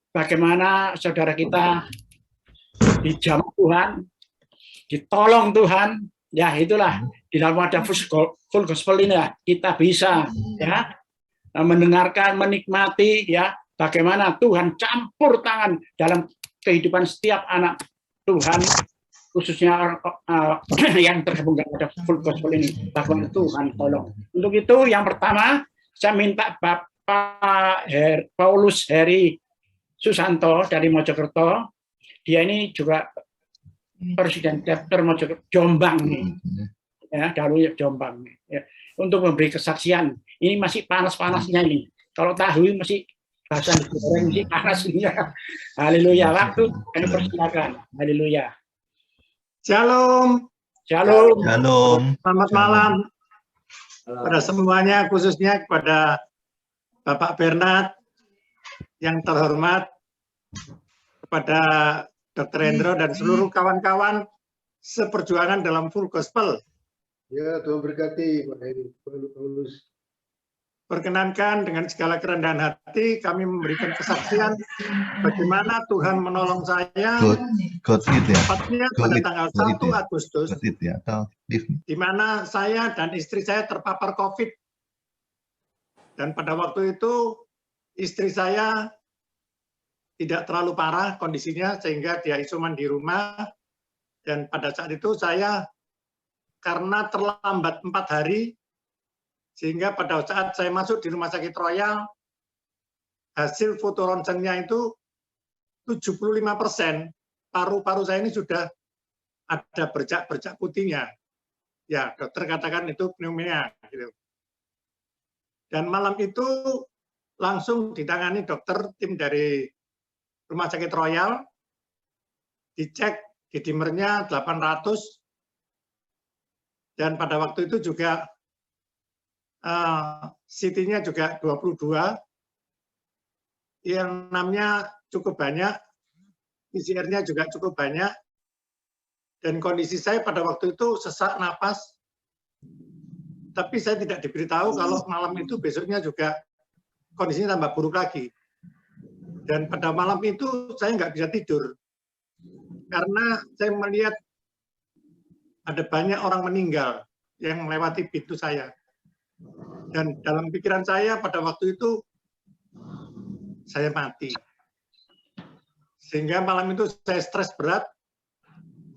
bagaimana saudara kita dijamah Tuhan, ditolong Tuhan, ya itulah di dalam wadah full gospel ini ya, kita bisa ya mendengarkan, menikmati ya bagaimana Tuhan campur tangan dalam kehidupan setiap anak Tuhan, khususnya yang tergabung dalam wadah full gospel ini. Bagaimana Tuhan tolong. Untuk itu yang pertama saya minta Bapak Paulus Heri Susanto dari Mojokerto. Dia ini juga Presiden Chapter Mojokerto Jombang nih. Ya, dahulu Jombang nih. Ya. Untuk memberi kesaksian. Ini masih panas-panasnya ini. Kalau tahu masih bahasa digoreng masih panas ini. Haleluya. Waktu kami persilakan. Haleluya. Shalom. Shalom. Shalom. Selamat malam pada semuanya, khususnya kepada Bapak Bernard yang terhormat, kepada Dr. Hendro dan seluruh kawan-kawan seperjuangan dalam full gospel. Ya, Tuhan berkati Pak Heri Paulus. Perkenankan dengan segala kerendahan hati kami memberikan kesaksian bagaimana Tuhan menolong saya tepatnya pada tanggal 1 Agustus di mana saya dan istri saya terpapar COVID. Dan pada waktu itu istri saya tidak terlalu parah kondisinya sehingga dia isoman di rumah. Dan pada saat itu saya karena terlambat 4 hari, sehingga pada saat saya masuk di Rumah Sakit Royal, hasil foto ronsennya itu 75%. Paru-paru saya ini sudah ada bercak-bercak putihnya. Ya, dokter katakan itu pneumonia. Gitu. Dan malam itu langsung ditangani dokter tim dari Rumah Sakit Royal, dicek D-dimernya 800, dan pada waktu itu juga CT-nya juga 22, yang namanya cukup banyak, PCR-nya juga cukup banyak, dan kondisi saya pada waktu itu sesak napas, tapi saya tidak diberitahu kalau malam itu besoknya juga kondisinya tambah buruk lagi. Dan pada malam itu saya nggak bisa tidur, karena saya melihat ada banyak orang meninggal yang melewati pintu saya. Dan dalam pikiran saya pada waktu itu, saya mati. Sehingga malam itu saya stres berat,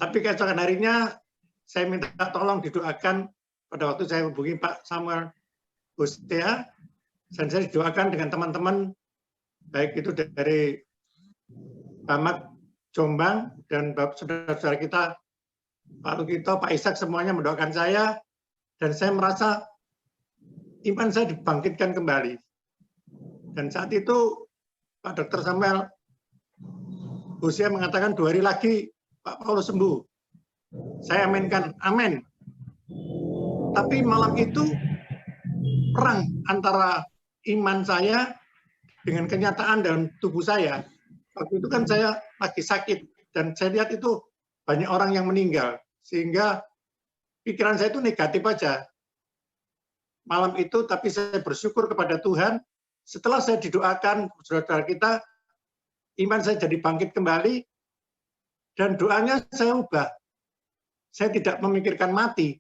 tapi keesokan harinya saya minta tolong didoakan. Pada waktu saya hubungi Pak Samuel Hostea, dan saya didoakan dengan teman-teman, baik itu dari Bamak Jombang, dan saudara-saudara kita, Pak Lukito, Pak Ishak, semuanya mendoakan saya, dan saya merasa iman saya dibangkitkan kembali. Dan saat itu Pak Dr. Samuel Hosea mengatakan 2 hari lagi Pak Paulus sembuh. Saya aminkan, amin. Tapi malam itu perang antara iman saya dengan kenyataan dan tubuh saya. Waktu itu kan saya lagi sakit dan saya lihat itu banyak orang yang meninggal, sehingga pikiran saya itu negatif aja. Malam itu, tapi saya bersyukur kepada Tuhan, setelah saya didoakan, saudara-saudara kita, iman saya jadi bangkit kembali, dan doanya saya ubah. Saya tidak memikirkan mati,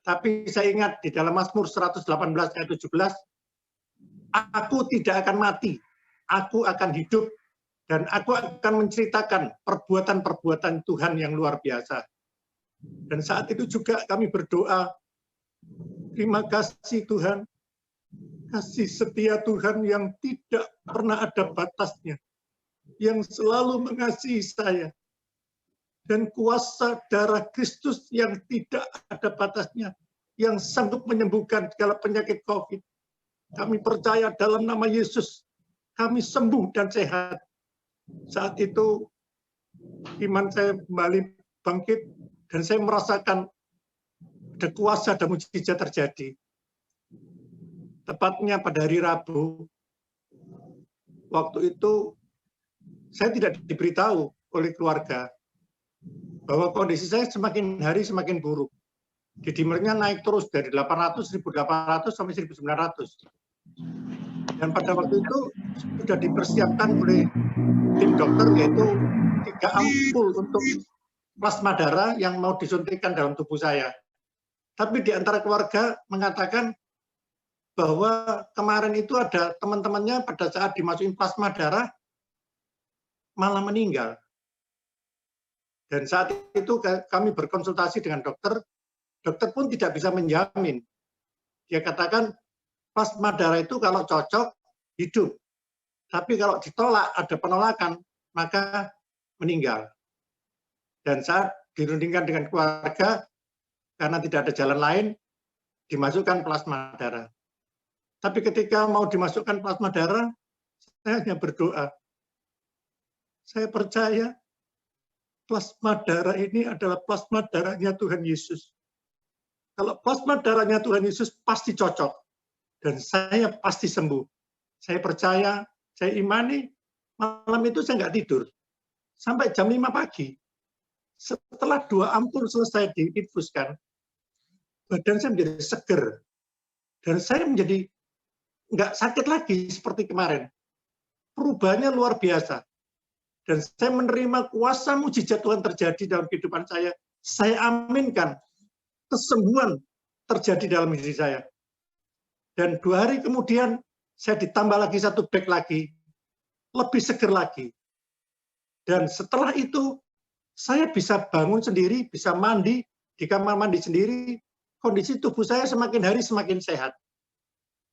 tapi saya ingat di dalam Mazmur 118 ayat 17, aku tidak akan mati, aku akan hidup, dan aku akan menceritakan perbuatan-perbuatan Tuhan yang luar biasa. Dan saat itu juga kami berdoa, terima kasih Tuhan, kasih setia Tuhan yang tidak pernah ada batasnya, yang selalu mengasihi saya, dan kuasa darah Kristus yang tidak ada batasnya, yang sanggup menyembuhkan segala penyakit COVID. Kami percaya dalam nama Yesus, kami sembuh dan sehat. Saat itu iman saya kembali bangkit, dan saya merasakan ada kuasa dan mujizat terjadi. Tepatnya pada hari Rabu, waktu itu saya tidak diberitahu oleh keluarga bahwa kondisi saya semakin hari semakin buruk. D-dimernya naik terus dari 800, 1800 sampai 1900. Dan pada waktu itu sudah dipersiapkan oleh tim dokter, yaitu 3 ampul untuk plasma darah yang mau disuntikkan dalam tubuh saya. Tapi di antara keluarga mengatakan bahwa kemarin itu ada teman-temannya pada saat dimasukin plasma darah malah meninggal. Dan saat itu kami berkonsultasi dengan dokter pun tidak bisa menjamin. Dia katakan plasma darah itu kalau cocok hidup, tapi kalau ditolak ada penolakan maka meninggal. Dan saat dirundingkan dengan keluarga, karena tidak ada jalan lain, dimasukkan plasma darah. Tapi ketika mau dimasukkan plasma darah, saya hanya berdoa. Saya percaya plasma darah ini adalah plasma darahnya Tuhan Yesus. Kalau plasma darahnya Tuhan Yesus pasti cocok. Dan saya pasti sembuh. Saya percaya, saya imani, malam itu saya nggak tidur. Sampai jam 5 pagi. Setelah 2 ampul selesai diinfuskan, badan saya menjadi seger. Dan saya menjadi nggak sakit lagi seperti kemarin. Perubahannya luar biasa. Dan saya menerima kuasa mujizat Tuhan terjadi dalam kehidupan saya. Saya aminkan kesembuhan terjadi dalam diri saya. Dan 2 hari kemudian, saya ditambah lagi 1 bag lagi. Lebih seger lagi. Dan setelah itu, saya bisa bangun sendiri, bisa mandi, di kamar mandi sendiri, kondisi tubuh saya semakin hari semakin sehat.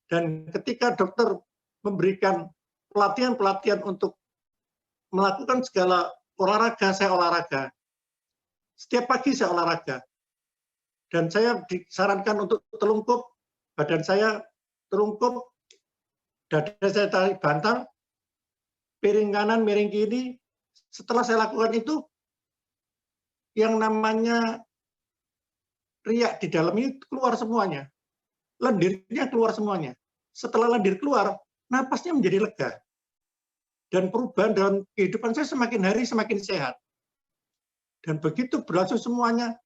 Dan ketika dokter memberikan pelatihan-pelatihan untuk melakukan segala olahraga, saya olahraga. Setiap pagi saya olahraga. Dan saya disarankan untuk telungkup, badan saya telungkup, dada saya tarik bantal, piring kanan, miring kiri. Setelah saya lakukan itu, yang namanya riak di dalam ini keluar semuanya. Lendirnya keluar semuanya. Setelah lendir keluar, napasnya menjadi lega. Dan perubahan dalam kehidupan saya semakin hari semakin sehat. Dan begitu berlangsung semuanya,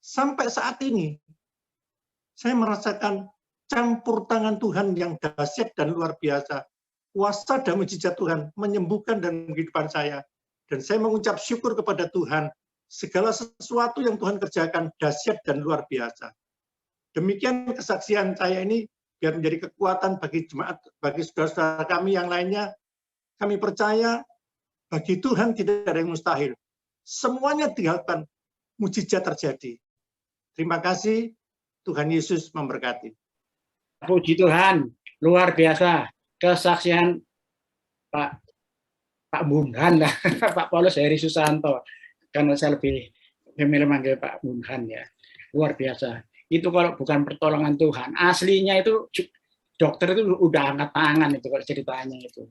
sampai saat ini, saya merasakan campur tangan Tuhan yang dahsyat dan luar biasa. Kuasa dan mujizat Tuhan menyembuhkan dalam kehidupan saya. Dan saya mengucap syukur kepada Tuhan, segala sesuatu yang Tuhan kerjakan dahsyat dan luar biasa. Demikian kesaksian saya ini, biar menjadi kekuatan bagi jemaat, bagi saudara-saudara kami yang lainnya. Kami percaya bagi Tuhan tidak ada yang mustahil. Semuanya diharapkan mujizat terjadi. Terima kasih, Tuhan Yesus memberkati. Puji Tuhan, luar biasa kesaksian Pak Bunhan lah, Pak Paulus Heri Susanto. Karena saya lebih memilih manggil Pak Bunhan ya, luar biasa. Itu kalau bukan pertolongan Tuhan, aslinya itu dokter itu udah angkat tangan itu kalau ceritanya itu.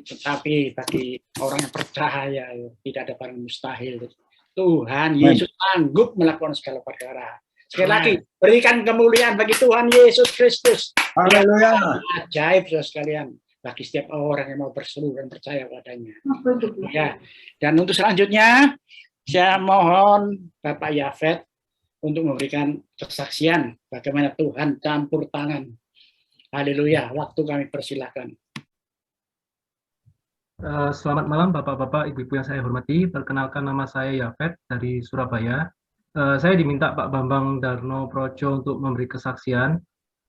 Tetapi bagi orang yang percaya tidak ada barang mustahil. Tuhan Yesus sanggup melakukan segala perkara. Sekali lagi, berikan kemuliaan bagi Tuhan Yesus Kristus. Haleluya. Ajaib sekalian bagi setiap orang yang mau berseru dan percaya padanya. Ya. Dan untuk selanjutnya, saya mohon Bapak Yafet untuk memberikan kesaksian bagaimana Tuhan campur tangan. Haleluya, waktu kami persilahkan. Selamat malam Bapak-Bapak, Ibu-Ibu yang saya hormati. Perkenalkan nama saya Yafet dari Surabaya. Saya diminta Pak Bambang Darno Projo untuk memberi kesaksian.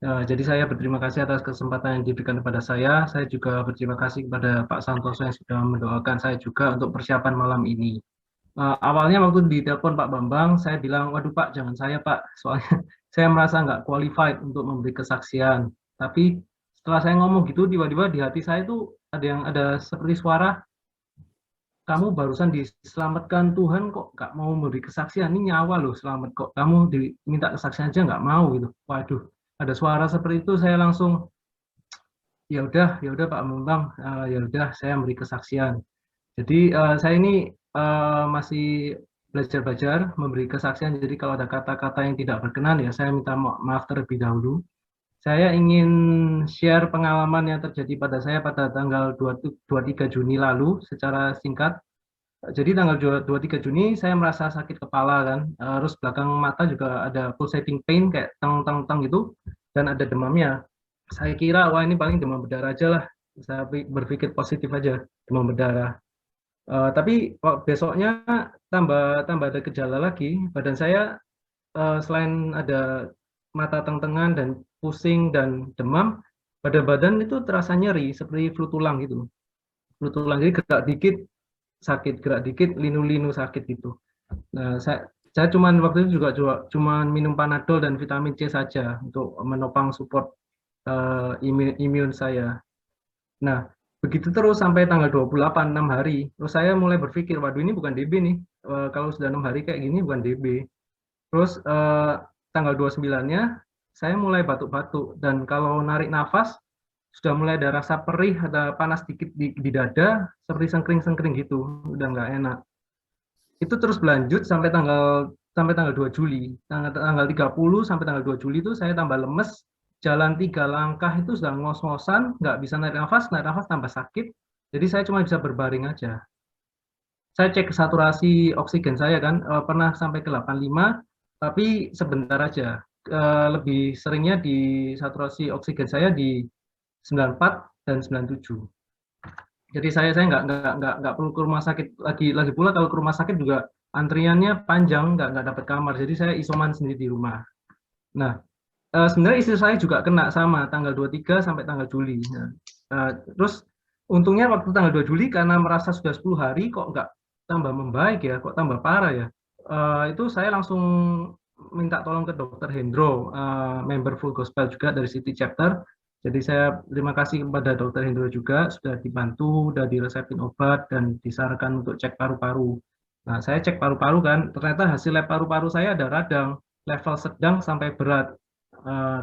Jadi saya berterima kasih atas kesempatan yang diberikan kepada saya. Saya juga berterima kasih kepada Pak Santoso yang sudah mendoakan saya juga untuk persiapan malam ini. Awalnya waktu ditelepon Pak Bambang, saya bilang, waduh Pak, jangan saya Pak, soalnya saya merasa nggak qualified untuk memberi kesaksian. Tapi setelah saya ngomong gitu, tiba-tiba di hati saya itu ada seperti suara, kamu barusan diselamatkan Tuhan kok nggak mau memberi kesaksian, ini nyawa loh selamat kok, kamu diminta kesaksian aja nggak mau gitu. Waduh, ada suara seperti itu, saya langsung ya udah Pak Bambang, ya udah saya memberi kesaksian. Jadi saya ini masih belajar memberi kesaksian, jadi kalau ada kata-kata yang tidak berkenan ya saya minta maaf terlebih dahulu. Saya ingin share pengalaman yang terjadi pada saya pada tanggal 23 Juni lalu secara singkat. Jadi tanggal 23 Juni saya merasa sakit kepala kan, terus belakang mata juga ada pulsating pain kayak teng gitu, dan ada demamnya. Saya kira wah ini paling demam berdarah aja lah. Saya berpikir positif aja, demam berdarah. Tapi besoknya tambah ada gejala lagi. Badan saya selain ada mata teng-tengan dan pusing dan demam, badan itu terasa nyeri seperti flu tulang gitu. Flu tulang, jadi gerak dikit sakit, gerak dikit linu-linu sakit gitu. Nah, saya cuman waktu itu juga cuman minum Panadol dan vitamin C saja untuk menopang support imun saya. Nah, begitu terus sampai tanggal 28, 6 hari. Terus saya mulai berpikir, waduh ini bukan DB nih. Kalau sudah 6 hari kayak gini bukan DB. Terus tanggal 29-nya saya mulai batuk-batuk. Dan kalau narik nafas, sudah mulai ada rasa perih, ada panas dikit di dada, seperti sengkring-sengkring gitu. Udah nggak enak. Itu terus berlanjut sampai tanggal 2 Juli. Tanggal 30 sampai tanggal 2 Juli itu saya tambah lemes, jalan 3 langkah itu sudah ngos-ngosan, nggak bisa naik nafas tambah sakit. Jadi saya cuma bisa berbaring aja. Saya cek saturasi oksigen saya kan, pernah sampai ke 85, tapi sebentar aja. Lebih seringnya di saturasi oksigen saya di 94 dan 97. Jadi saya nggak perlu ke rumah sakit lagi pula. Kalau ke rumah sakit juga antriannya panjang, nggak dapat kamar. Jadi saya isoman sendiri di rumah. Nah, sebenarnya istri saya juga kena sama tanggal 23 sampai tanggal Juli. Nah, terus untungnya waktu tanggal 2 Juli karena merasa sudah 10 hari kok nggak tambah membaik ya, kok tambah parah ya. Itu saya langsung minta tolong ke Dokter Hendro, member Full Gospel juga dari City Chapter. Jadi saya terima kasih kepada Dokter Hendro juga sudah dibantu, sudah diresepin obat dan disarankan untuk cek paru-paru. Nah, saya cek paru-paru kan, ternyata hasil lab paru-paru saya ada radang, level sedang sampai berat.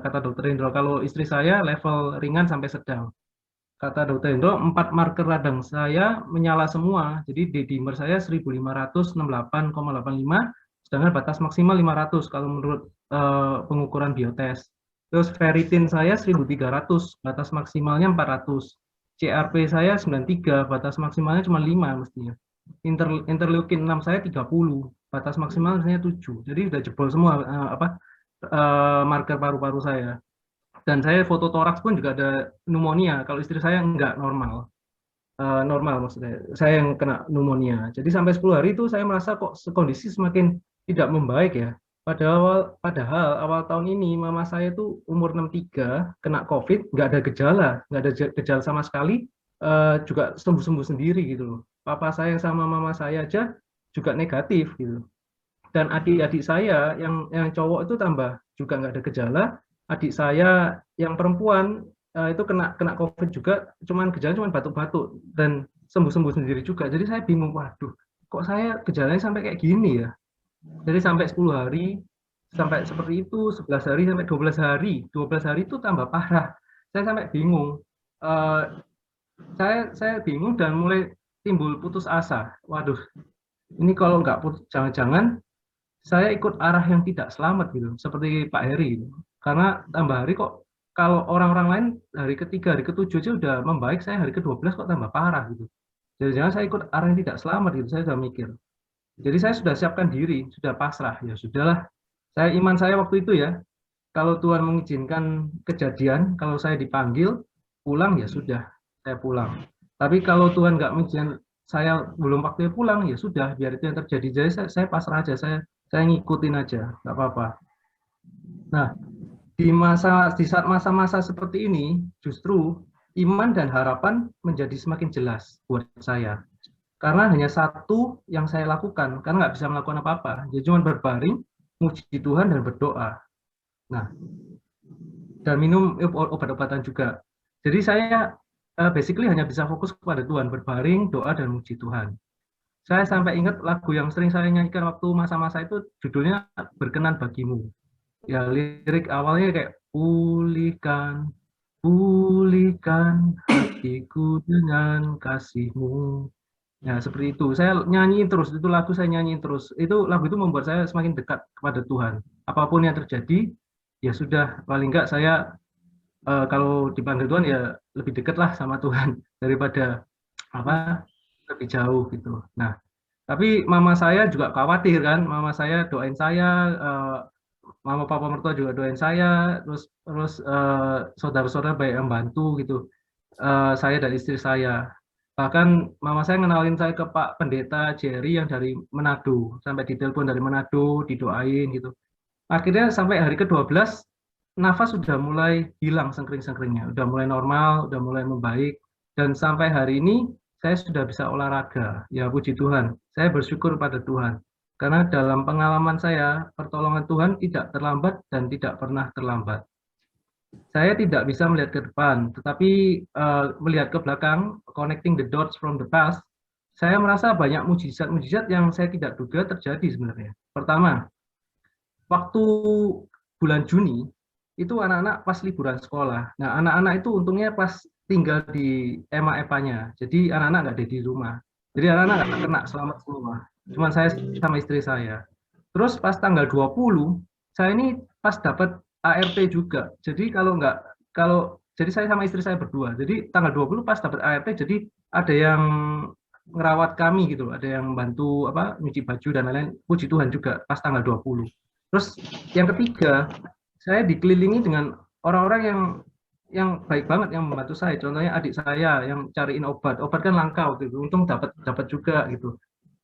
Kata Dokter Hendro, kalau istri saya level ringan sampai sedang. Kata Dokter Hendro, 4 marker radang saya menyala semua. Jadi D-dimer saya 1568,85, sedangkan batas maksimal 500 kalau menurut pengukuran biotest. Terus ferritin saya 1300, batas maksimalnya 400. CRP saya 93, batas maksimalnya cuma 5 mestinya. Interleukin 6 saya 30, batas maksimalnya 7. Jadi sudah jebol semua marker paru-paru saya. Dan saya foto toraks pun juga ada pneumonia. Kalau istri saya enggak normal. Normal maksudnya. Saya yang kena pneumonia. Jadi sampai 10 hari itu saya merasa kok kondisi semakin tidak membaik ya. Padahal awal tahun ini mama saya itu umur 63 kena COVID, nggak ada gejala sama sekali, juga sembuh-sembuh sendiri gitu loh. Papa saya sama mama saya aja juga negatif gitu. Dan adik-adik saya yang cowok itu tambah juga nggak ada gejala. Adik saya yang perempuan itu kena COVID juga, gejala cuman batuk-batuk dan sembuh-sembuh sendiri juga. Jadi saya bingung, waduh, kok saya gejalanya sampai kayak gini ya? Jadi sampai 10 hari, sampai seperti itu, 11 hari, sampai 12 hari. 12 hari itu tambah parah. Saya sampai bingung. Saya bingung dan mulai timbul putus asa. Waduh, ini kalau nggak jangan-jangan saya ikut arah yang tidak selamat gitu, seperti Pak Heri. Karena tambah hari kok, kalau orang-orang lain hari ketiga, hari ketujuh aja udah membaik, saya hari ke-12 kok tambah parah gitu. Jadi jangan saya ikut arah yang tidak selamat gitu, saya sudah mikir. Jadi saya sudah siapkan diri, sudah pasrah, ya sudahlah. Iman saya waktu itu ya, kalau Tuhan mengizinkan kejadian, kalau saya dipanggil pulang ya sudah, saya pulang. Tapi kalau Tuhan nggak mengizinkan saya belum waktunya pulang, ya sudah, biar itu yang terjadi. Jadi saya pasrah aja, saya ngikutin aja, nggak apa-apa. Nah, di saat masa-masa seperti ini, justru iman dan harapan menjadi semakin jelas buat saya. Karena hanya satu yang saya lakukan, karena nggak bisa melakukan apa-apa. Jadi cuma berbaring, muji Tuhan dan berdoa. Nah, dan minum obat-obatan juga. Jadi saya basically hanya bisa fokus kepada Tuhan, berbaring, doa, dan muji Tuhan. Saya sampai ingat lagu yang sering saya nyanyikan waktu masa-masa itu, judulnya Berkenan Bagimu. Ya, lirik awalnya kayak, pulihkan hatiku dengan kasih-Mu. Ya, seperti itu. Saya nyanyiin terus, itu lagu saya nyanyiin terus. Lagu itu membuat saya semakin dekat kepada Tuhan. Apapun yang terjadi, ya sudah, paling enggak saya kalau dipanggil Tuhan ya lebih dekat lah sama Tuhan daripada lebih jauh gitu. Nah, tapi mama saya juga khawatir kan, mama saya doain saya, mama papa mertua juga doain saya, terus saudara-saudara banyak yang bantu gitu. saya dan istri saya. Bahkan mama saya ngenalin saya ke Pak Pendeta Jerry yang dari Manado, sampai ditelepon dari Manado, didoain gitu. Akhirnya sampai hari ke-12, nafas sudah mulai hilang sengkring-sengkringnya, udah mulai normal, udah mulai membaik, dan sampai hari ini saya sudah bisa olahraga. Ya puji Tuhan, saya bersyukur pada Tuhan. Karena dalam pengalaman saya, pertolongan Tuhan tidak terlambat dan tidak pernah terlambat. Saya tidak bisa melihat ke depan, tetapi melihat ke belakang, connecting the dots from the past, saya merasa banyak mujizat-mujizat yang saya tidak duga terjadi sebenarnya. Pertama, waktu bulan Juni, itu anak-anak pas liburan sekolah. Nah, anak-anak itu untungnya pas tinggal di EMA-EPA-nya, jadi anak-anak nggak ada di rumah. Jadi anak-anak nggak kena, selamat semua. Cuman saya sama istri saya. Terus pas tanggal 20, saya ini pas dapat ART juga. Jadi jadi saya sama istri saya berdua. Jadi tanggal 20 pas dapat ART, jadi ada yang ngerawat kami gitu, ada yang bantu nyuci baju dan lain-lain. Puji Tuhan juga pas tanggal 20. Terus yang ketiga, saya dikelilingi dengan orang-orang yang baik banget yang membantu saya. Contohnya adik saya yang cariin obat kan langka waktu itu. Untung dapat juga gitu.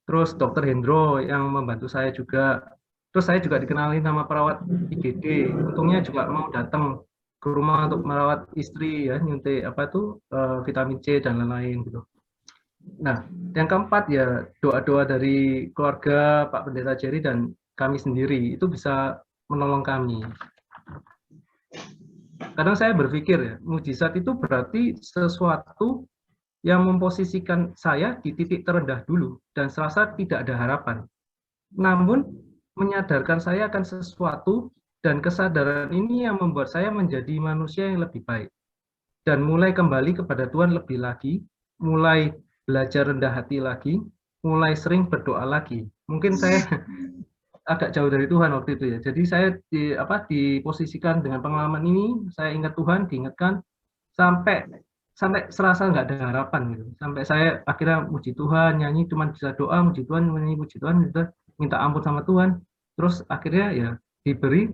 Terus Dokter Hendro yang membantu saya juga. Terus saya juga dikenalin sama perawat IGD. Untungnya juga mau datang ke rumah untuk merawat istri ya, nyuntik vitamin C dan lain-lain gitu. Nah, yang keempat ya doa-doa dari keluarga Pak Pendeta Jerry dan kami sendiri itu bisa menolong kami. Kadang saya berpikir ya, mujizat itu berarti sesuatu yang memposisikan saya di titik terendah dulu dan serasa tidak ada harapan. Namun menyadarkan saya akan sesuatu dan kesadaran ini yang membuat saya menjadi manusia yang lebih baik dan mulai kembali kepada Tuhan lebih lagi, mulai belajar rendah hati lagi, mulai sering berdoa lagi. Mungkin saya agak jauh dari Tuhan waktu itu ya. Jadi saya diposisikan dengan pengalaman ini, saya ingat Tuhan, diingatkan sampai serasa nggak ada harapan gitu. Sampai saya akhirnya muji Tuhan, nyanyi cuma bisa doa, muji Tuhan, nyanyi muji Tuhan, gitu, minta ampun sama Tuhan. Terus akhirnya ya diberi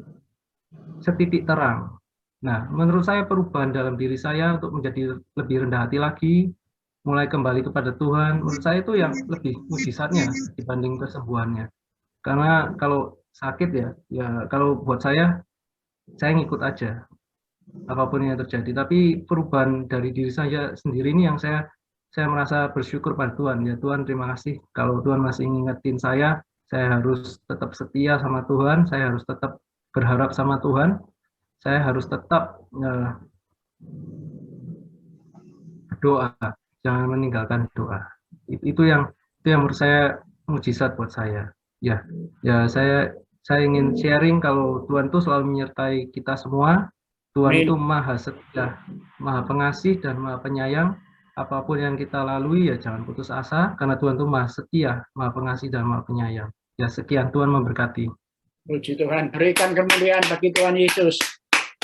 setitik terang. Nah, menurut saya perubahan dalam diri saya untuk menjadi lebih rendah hati lagi, mulai kembali kepada Tuhan, menurut saya itu yang lebih mujizatnya dibanding kesembuhannya. Karena kalau sakit ya kalau buat saya ngikut aja apapun yang terjadi. Tapi perubahan dari diri saya sendiri ini yang saya merasa bersyukur pada Tuhan. Ya Tuhan, terima kasih kalau Tuhan masih ngingetin saya harus tetap setia sama Tuhan, saya harus tetap berharap sama Tuhan, saya harus tetap berdoa, jangan meninggalkan doa. Itu yang menurut saya mujizat buat saya. Ya saya ingin sharing kalau Tuhan itu selalu menyertai kita semua. Tuhan itu maha setia, maha pengasih dan maha penyayang. Apapun yang kita lalui ya jangan putus asa karena Tuhan itu maha setia, maha pengasih dan maha penyayang. Ya sekian, Tuhan memberkati. Puji Tuhan, berikan kemuliaan bagi Tuhan Yesus.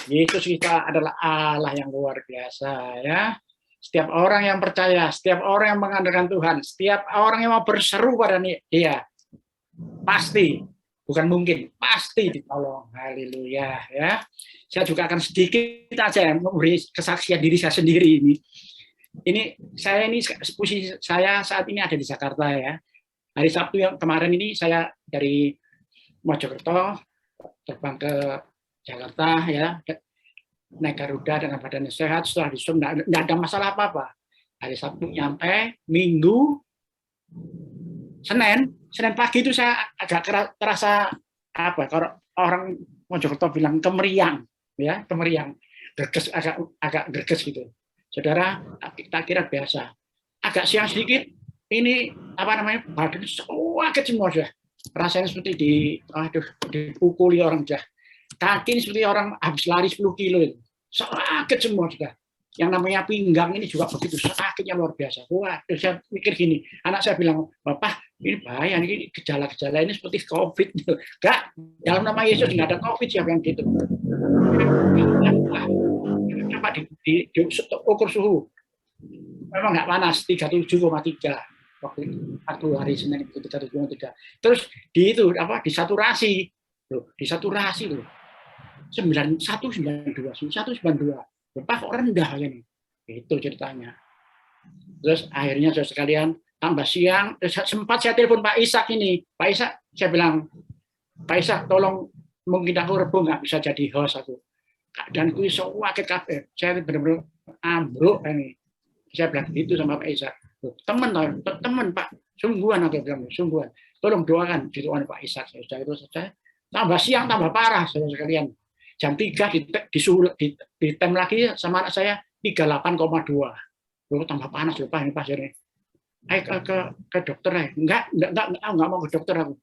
Yesus kita adalah Allah yang luar biasa ya. Setiap orang yang percaya, setiap orang yang mengandalkan Tuhan, setiap orang yang mau berseru pada Dia, pasti, bukan mungkin, pasti ditolong. Haleluya ya. Saya juga akan sedikit aja memberi kesaksian diri saya sendiri ini. Posisi saya saat ini ada di Jakarta ya. Hari Sabtu yang kemarin ini saya dari Mojokerto terbang ke Jakarta ya, naik Garuda dengan badan sehat, setelah disum nggak ada masalah apa-apa. Hari Sabtu nyampe, Minggu, Senin pagi itu saya agak terasa kalau orang Mojokerto bilang kemeriang, ya kemeriang, gerges, agak gerges gitu. Saudara, kita kira biasa. Agak siang sedikit, ini badan sakit semua sudah. Rasanya seperti dipukuli orang sudah. Kaki ini seperti orang habis lari 10 kilo itu. Sakit semua sudah. Yang namanya pinggang ini juga begitu, sakitnya luar biasa. Waduh, saya mikir gini, anak saya bilang, Bapak, ini bahaya, ini gejala-gejala ini seperti COVID. Enggak, dalam nama Yesus nggak ada COVID, siapa yang gitu. Coba diukur suhu. Memang nggak panas, 37,3. Waktu hari Senin itu 37,3. Terus disaturasi. Disaturasi loh. 9192. Bapak kok rendah ini. Itu ceritanya. Terus akhirnya saudara sekalian tambah siang, sempat saya telepon Pak Ishak ini. Pak Ishak, saya bilang, Pak Ishak tolong, mungkin aku Rebo nggak bisa jadi host aku. Keadaanku iso wakil kabeh. Saya benar-benar ambruk ini. Saya bilang gitu sama Pak Ishak. Teman Pak, sungguhan aku bilang, sungguhan. Tolong doakan, doakan Pak Ishak. Saya itu saja. Tambah siang tambah parah saudara sekalian. Jam 3 disuruh ditem lagi sama anak saya 38,2. Tambah panas lupa ini pasirnya. Ayo ke dokter enggak mau ke dokter aku.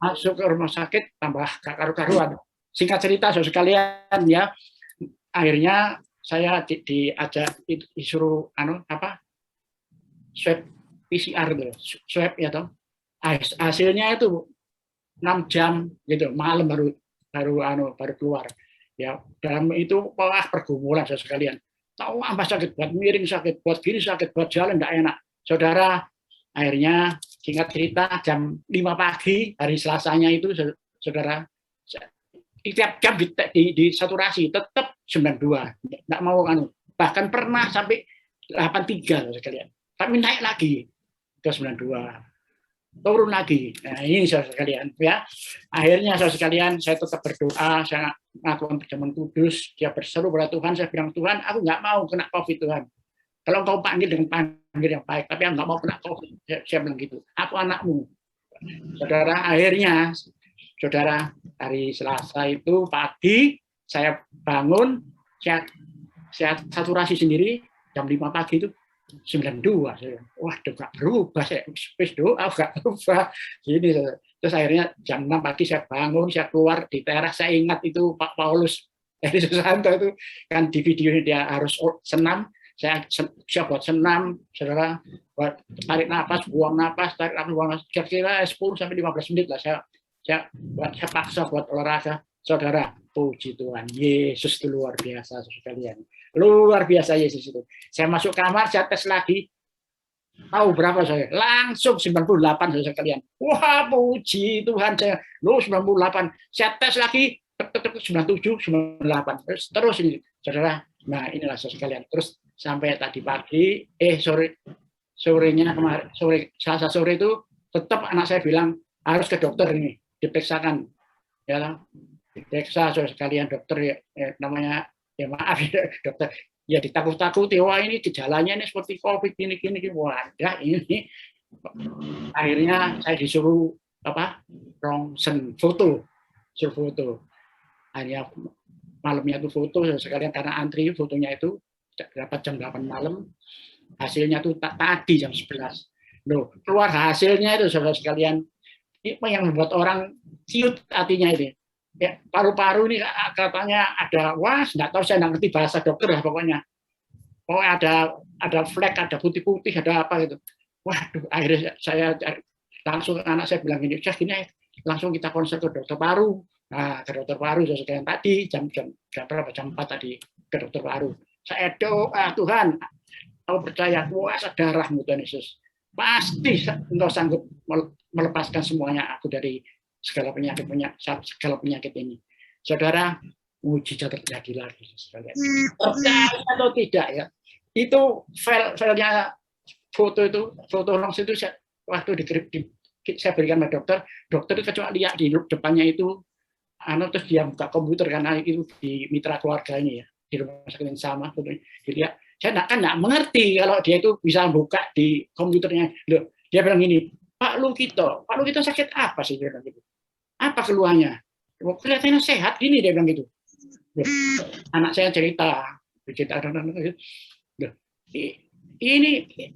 Masuk ke rumah sakit tambah karu-karuan. Singkat cerita saudara sekalian ya, akhirnya saya diajak disuruh swab PCR gitu, swab ya toh. Hasilnya itu 6 jam gitu, malam baru keluar. Ya, dalam itu pergumulan saudara sekalian. Tahu apa sakit, buat miring sakit, buat kiri sakit, buat jalan enggak enak. Saudara, akhirnya singkat cerita jam 5 pagi hari Selasanya itu saudara, tiap jam di saturasi tetap 92, enggak mau bahkan pernah sampai 83 sekalian. Tapi naik lagi ke 92. Turun lagi. Nah, ini saudara sekalian ya. Akhirnya saudara sekalian saya tetap berdoa, saya melakukan perjamuan kudus, dia berseru pada Tuhan, saya bilang Tuhan, aku nggak mau kena COVID Tuhan. Kalau engkau panggil dengan panggil yang baik, tapi aku nggak mau kena COVID. Saya bilang gitu. Aku anakmu. Saudara, akhirnya saudara hari Selasa itu pagi saya bangun, saya saturasi sendiri jam 5 pagi itu 92. Wah, gak berubah, saya doa gak berubah. Gini, terus akhirnya jam 6 pagi saya bangun, saya keluar di teras, saya ingat itu Pak Paulus dari Susanto itu kan di video dia harus senam, saya buat senam, saudara, buat tarik nafas, buang nafas, tarik nafas, buang nafas, kira-kira 10 sampai 15 menit lah saya paksa buat olahraga. Saudara, puji Tuhan, Yesus itu luar biasa sekalian. Luar biasa Yesus itu. Saya masuk kamar, saya tes lagi. Tahu berapa saya? Langsung 98 sekalian. Wah, puji Tuhan saya. 98. Saya tes lagi 97, 98. Terus ini, saudara. Nah, inilah sekalian. Terus sampai tadi pagi, sorenya kemarin, Selasa sore itu tetap anak saya bilang harus ke dokter ini, diperiksakan. Ya, diperiksa saudara sekalian, dokter namanya ya maaf ya dokter ya ditakut-takuti, wah ini gejalanya ini seperti COVID gini wadah ini. Akhirnya saya disuruh rongsen foto. Akhirnya malamnya itu foto sekalian karena antri fotonya itu dapat jam 8 malam. Hasilnya tuh tadi jam 11. Loh, keluar hasilnya itu saudara sekalian. Ini yang membuat orang ciut hatinya ini. Ya, paru-paru ini katanya ada, wah nggak tahu, saya nggak ngerti bahasa dokter lah pokoknya. Oh ada flek, ada putih-putih, ada apa gitu. Waduh, akhirnya saya langsung anak saya bilang gini, langsung kita konsul ke dokter paru. Nah, ke dokter paru sekalian tadi jam berapa, jam 4 tadi ke dokter paru. Saya doa Tuhan, aku percaya kuasa darah-Mu Tuhan Yesus. Pasti Engkau sanggup melepaskan semuanya aku dari segala penyakit ini. Saudara, mujizat terjadi lagi sekalian. Percaya atau tidak ya? Itu filenya foto langsung itu waktu saya berikan ke dokter itu cuma lihat di depannya itu terus dia buka komputer karena itu di mitra keluarga ini ya, di rumah sakit yang sama, dilihat. Saya nggak mengerti kalau dia itu bisa buka di komputernya. Loh, dia bilang gini, Pak Lukito sakit apa sih? Dia bilang gitu. Apa keluhannya? Kelihatannya sehat gini, dia bilang gitu. Anak saya cerita ini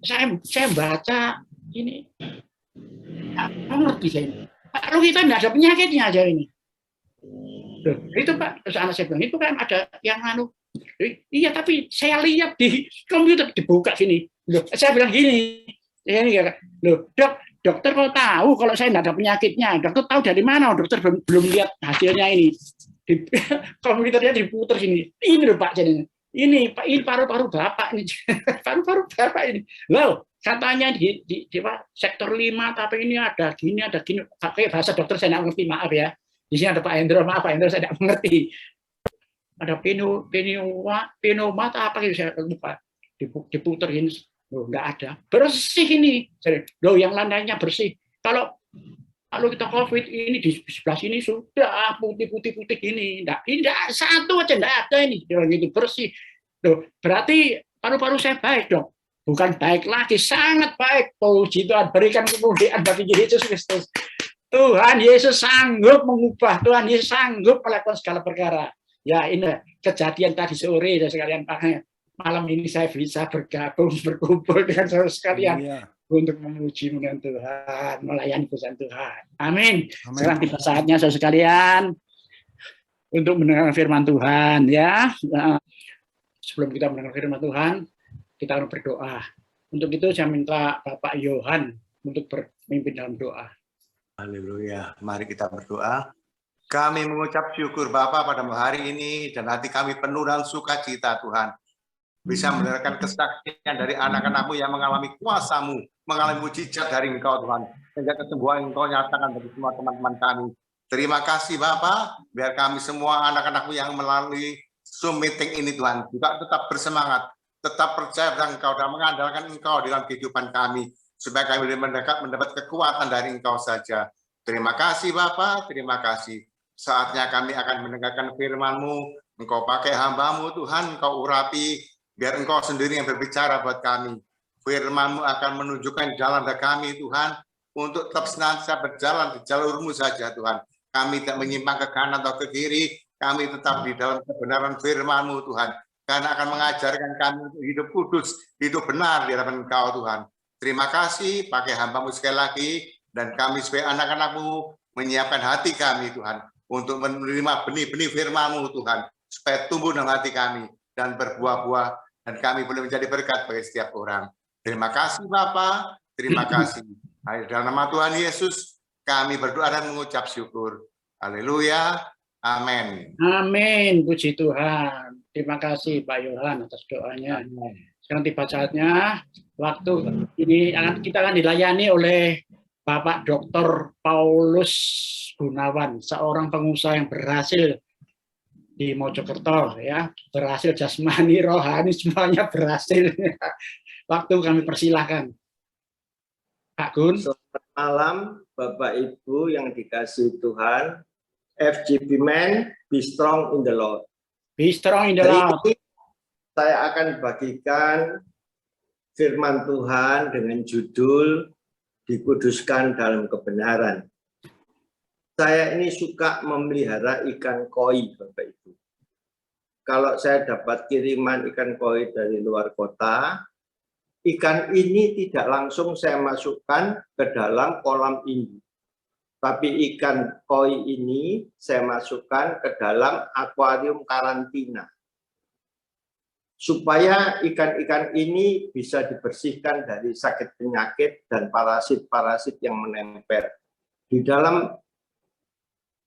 saya baca ini, ngerti saya ini. Pak Lukito nggak ada penyakitnya aja ini. Itu Pak, terus anak saya bilang itu kan ada yang iya tapi saya lihat di komputer dibuka sini. Saya bilang gini, dokter kok tahu kalau saya tidak ada penyakitnya? Dokter tahu dari mana? Dokter belum lihat hasilnya ini. Komputernya diputar sini. Ini loh Pak, jadinya. Ini Pak, ini paru-paru Bapak ini. Paru-paru Bapak ini. Loh, katanya di sektor 5 tapi ini ada gini. Pakai bahasa dokter saya tidak mengerti, maaf ya. Di sini ada Pak Hendro, maaf Pak Hendro saya tidak mengerti. ada pneumat apa gitu saya lupa, diputerin, loh nggak ada, bersih ini, loh yang lantainya bersih. Kalau kita COVID ini di sebelah sini sudah putih ini, enggak satu aja enggak ada ini, gitu bersih. Loh, berarti paru-paru saya baik dong. Bukan baik lagi, sangat baik. Puji Tuhan, berikan kemuliaan bagi Yesus Kristus. Tuhan Yesus sanggup mengubah, Tuhan Yesus sanggup melakukan segala perkara. Ya ini kejadian tadi sore dan sekalian malam ini saya bisa bergabung berkumpul dengan saudara sekalian untuk memuji Tuhan, melayani pesan Tuhan. Amin. Sekarang tiba saatnya saudara sekalian untuk mendengar firman Tuhan ya. Sebelum kita mendengar firman Tuhan, kita akan berdoa. Untuk itu saya minta Bapak Yohan untuk berpimpin dalam doa. Haleluya. Mari kita berdoa. Kami mengucap syukur Bapa pada hari ini dan hati kami penuh dengan sukacita Tuhan. Bisa mendengarkan kesaksian dari anak-anak-Mu yang mengalami kuasa-Mu, mengalami mujizat dari Engkau Tuhan. Sehingga kesembuhan Engkau nyatakan bagi semua teman-teman kami. Terima kasih Bapa, biar kami semua anak-anak-Mu yang melalui Zoom meeting ini Tuhan, juga tetap bersemangat, tetap percaya pada Engkau dan mengandalkan Engkau dalam kehidupan kami. Supaya kami boleh mendapat kekuatan dari Engkau saja. Terima kasih Bapa, terima kasih. Saatnya kami akan mendengarkan firman-Mu. Engkau pakai hamba-Mu Tuhan, Engkau urapi, biar Engkau sendiri yang berbicara buat kami. Firman-Mu akan menunjukkan jalan bagi kami Tuhan, untuk tetap senantiasa berjalan di jalur-Mu saja Tuhan. Kami tidak menyimpang ke kanan atau ke kiri, kami tetap di dalam kebenaran firman-Mu Tuhan. Karena akan mengajarkan kami untuk hidup kudus, hidup benar di hadapan Engkau Tuhan. Terima kasih, pakai hamba-Mu sekali lagi, dan kami sebagai anak-anak-Mu menyiapkan hati kami Tuhan, untuk menerima benih-benih firman-Mu Tuhan, supaya tumbuh dalam hati kami, dan berbuah-buah, dan kami boleh menjadi berkat bagi setiap orang. Terima kasih Bapa, terima kasih. Dalam nama Tuhan Yesus, kami berdoa dan mengucap syukur. Haleluya, amin. Amin, puji Tuhan. Terima kasih Pak Yohan atas doanya. Sekarang tiba saatnya, waktu ini kita akan dilayani oleh Bapak Dr. Paulus Gunawan, seorang pengusaha yang berhasil di Mojokerto, ya, berhasil jasmani, rohani, semuanya berhasil. Waktu kami persilahkan, Pak Gun. Selamat malam, Bapak Ibu yang dikasihi Tuhan. FGB Men, be strong in the Lord. Be strong in the Lord. Saya akan bagikan firman Tuhan dengan judul dikuduskan dalam kebenaran. Saya ini suka memelihara ikan koi, Bapak Ibu. Kalau saya dapat kiriman ikan koi dari luar kota, ikan ini tidak langsung saya masukkan ke dalam kolam induk. Tapi ikan koi ini saya masukkan ke dalam akuarium karantina. Supaya ikan-ikan ini bisa dibersihkan dari sakit penyakit dan parasit-parasit yang menempel. Di dalam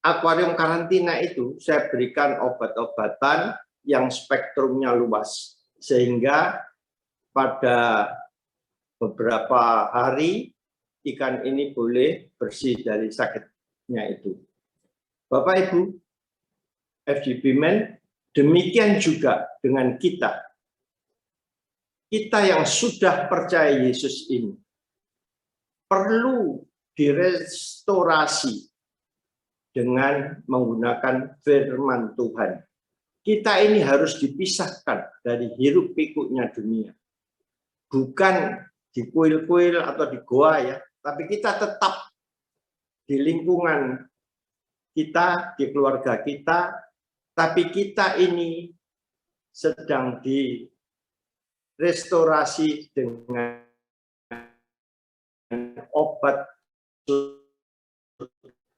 akuarium karantina itu saya berikan obat-obatan yang spektrumnya luas. Sehingga pada beberapa hari ikan ini boleh bersih dari sakitnya itu. Bapak Ibu, FGB Men, demikian juga dengan kita. Kita yang sudah percaya Yesus ini perlu direstorasi dengan menggunakan firman Tuhan. Kita ini harus dipisahkan dari hiruk pikuknya dunia. Bukan di kuil-kuil atau di goa ya, tapi kita tetap di lingkungan kita, di keluarga kita, tapi kita ini sedang direstorasi dengan obat,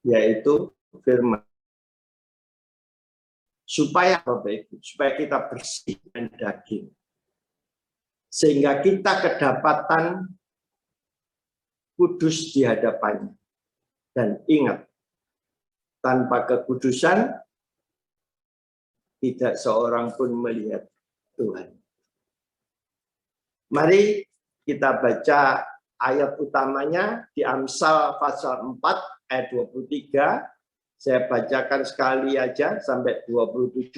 yaitu firman. Supaya kita bersih dan daging. Sehingga kita kedapatan kudus di hadapannya. Dan ingat, tanpa kekudusan, tidak seorang pun melihat Tuhan. Mari kita baca ayat utamanya di Amsal pasal 4 ayat 23. Saya bacakan sekali aja sampai 27.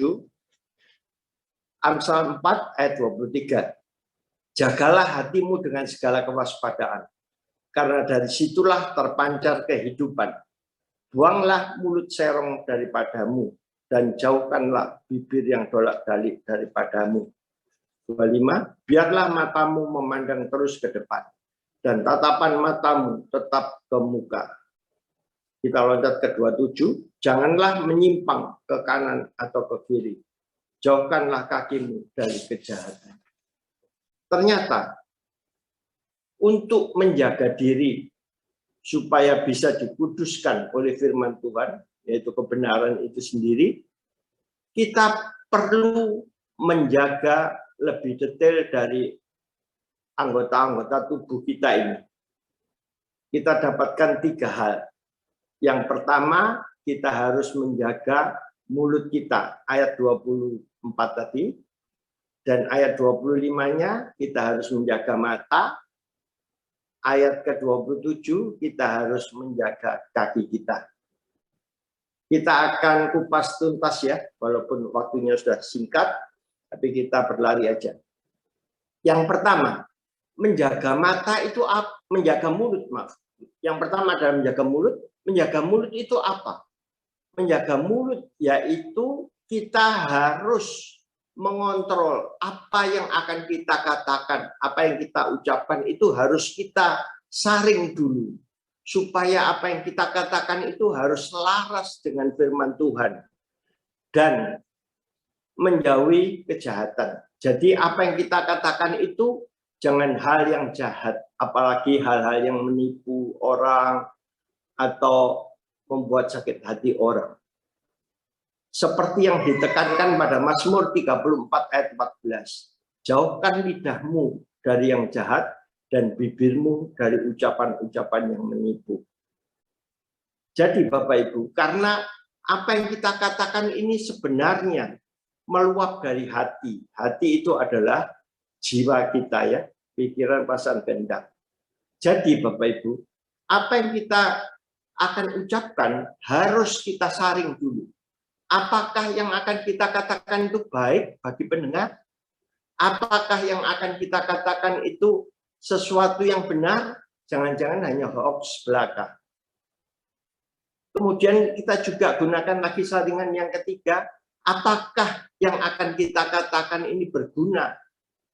Amsal 4 ayat 23. Jagalah hatimu dengan segala kewaspadaan, karena dari situlah terpancar kehidupan. Buanglah mulut serong daripadamu, dan jauhkanlah bibir yang dolak-dalik daripadamu. 25. Biarlah matamu memandang terus ke depan, dan tatapan matamu tetap ke muka. Kita loncat ke 27. Janganlah menyimpang ke kanan atau ke kiri. Jauhkanlah kakimu dari kejahatan. Ternyata untuk menjaga diri supaya bisa dikuduskan oleh firman Tuhan, yaitu kebenaran itu sendiri, kita perlu menjaga lebih detail dari anggota-anggota tubuh kita ini. Kita dapatkan 3 hal. Yang pertama, kita harus menjaga mulut kita, ayat 24 tadi, dan ayat 25-nya kita harus menjaga mata, ayat ke-27 kita harus menjaga kaki kita. Kita akan kupas tuntas ya, walaupun waktunya sudah singkat, tapi kita berlari aja. Yang pertama, menjaga mata itu apa? Menjaga mulut, maaf. Yang pertama adalah menjaga mulut. Menjaga mulut itu apa? Menjaga mulut yaitu kita harus mengontrol apa yang akan kita katakan, apa yang kita ucapkan itu harus kita saring dulu. Supaya apa yang kita katakan itu harus selaras dengan firman Tuhan. Dan menjauhi kejahatan. Jadi apa yang kita katakan itu jangan hal yang jahat, apalagi hal-hal yang menipu orang atau membuat sakit hati orang. Seperti yang ditekankan pada Mazmur 34 ayat 14. Jauhkan lidahmu dari yang jahat dan bibirmu dari ucapan-ucapan yang menipu. Jadi Bapak Ibu, karena apa yang kita katakan ini sebenarnya meluap dari hati. Hati itu adalah jiwa kita ya, pikiran, perasaan, kehendak. Jadi Bapak Ibu, apa yang kita akan ucapkan harus kita saring dulu. Apakah yang akan kita katakan itu baik bagi pendengar? Apakah yang akan kita katakan itu sesuatu yang benar? Jangan-jangan hanya hoax belaka. Kemudian kita juga gunakan lagi saringan yang ketiga. Apakah yang akan kita katakan ini berguna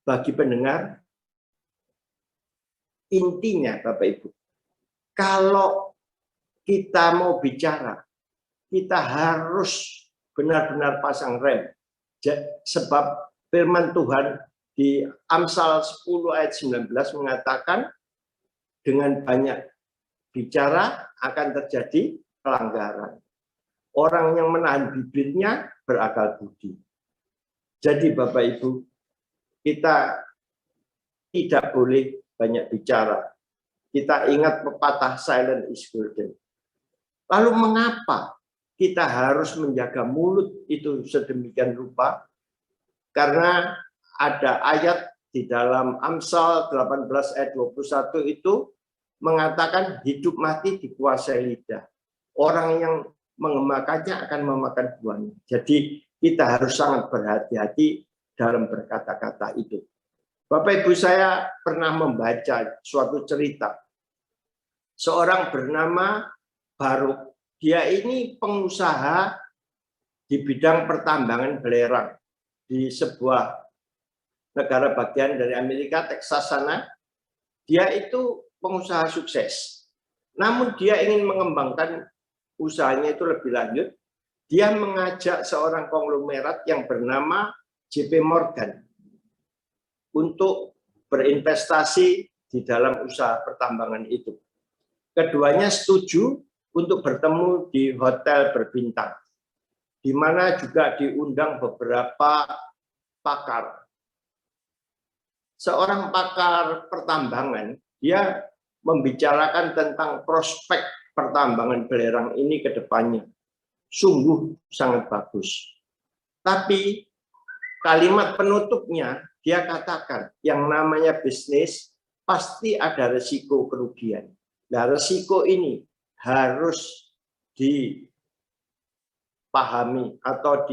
bagi pendengar? Intinya Bapak Ibu, kalau kita mau bicara, kita harus benar-benar pasang rem. Sebab firman Tuhan di Amsal 10 ayat 19 mengatakan dengan banyak bicara akan terjadi pelanggaran. Orang yang menahan bibirnya berakal budi. Jadi Bapak Ibu, kita tidak boleh banyak bicara. Kita ingat pepatah silent is golden. Lalu mengapa kita harus menjaga mulut itu sedemikian rupa? Karena ada ayat di dalam Amsal 18 ayat 21 itu mengatakan hidup mati dikuasai lidah. Orang yang mengemakannya akan memakan buahnya. Jadi kita harus sangat berhati-hati dalam berkata-kata itu. Bapak Ibu, saya pernah membaca suatu cerita. Seorang bernama Baruk. Dia ini pengusaha di bidang pertambangan belerang di sebuah negara bagian dari Amerika, Texas sana. Dia itu pengusaha sukses. Namun dia ingin mengembangkan usahanya itu lebih lanjut. Dia mengajak seorang konglomerat yang bernama JP Morgan untuk berinvestasi di dalam usaha pertambangan itu. Keduanya setuju untuk bertemu di hotel berbintang, di mana juga diundang beberapa pakar. Seorang pakar pertambangan, dia membicarakan tentang prospek pertambangan belerang ini ke depannya. Sungguh sangat bagus. Tapi kalimat penutupnya, dia katakan yang namanya bisnis pasti ada resiko kerugian. Nah, resiko ini harus dipahami atau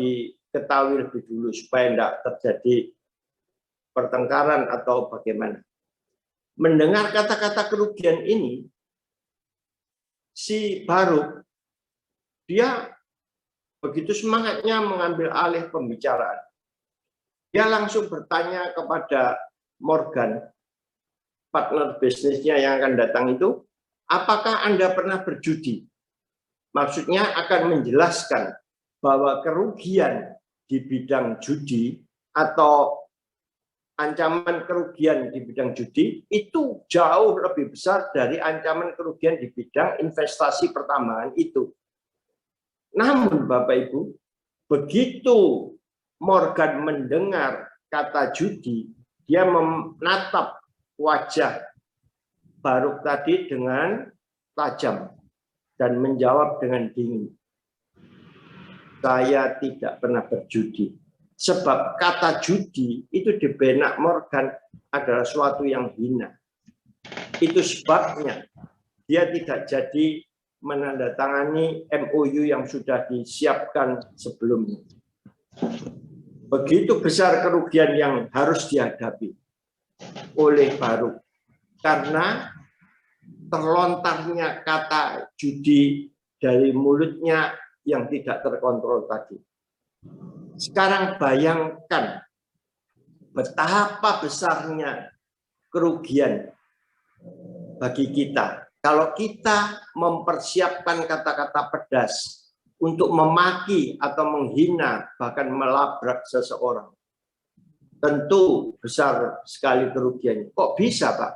ketahui lebih dulu supaya tidak terjadi pertengkaran atau bagaimana. Mendengar kata-kata kerugian ini, si Baruk, dia begitu semangatnya mengambil alih pembicaraan. Dia langsung bertanya kepada Morgan, partner bisnisnya yang akan datang itu, apakah Anda pernah berjudi? Maksudnya akan menjelaskan bahwa kerugian di bidang judi atau ancaman kerugian di bidang judi itu jauh lebih besar dari ancaman kerugian di bidang investasi pertambangan itu. Namun Bapak Ibu, begitu Morgan mendengar kata judi, dia menatap wajah Baruk tadi dengan tajam dan menjawab dengan dingin. Saya tidak pernah berjudi. Sebab kata judi itu di benak Morgan adalah suatu yang hina. Itu sebabnya dia tidak jadi menandatangani MOU yang sudah disiapkan sebelumnya. Begitu besar kerugian yang harus dihadapi oleh Baruk karena terlontarnya kata judi dari mulutnya yang tidak terkontrol tadi. Sekarang bayangkan betapa besarnya kerugian bagi kita kalau kita mempersiapkan kata-kata pedas untuk memaki atau menghina bahkan melabrak seseorang. Tentu besar sekali kerugiannya. Kok bisa, Pak?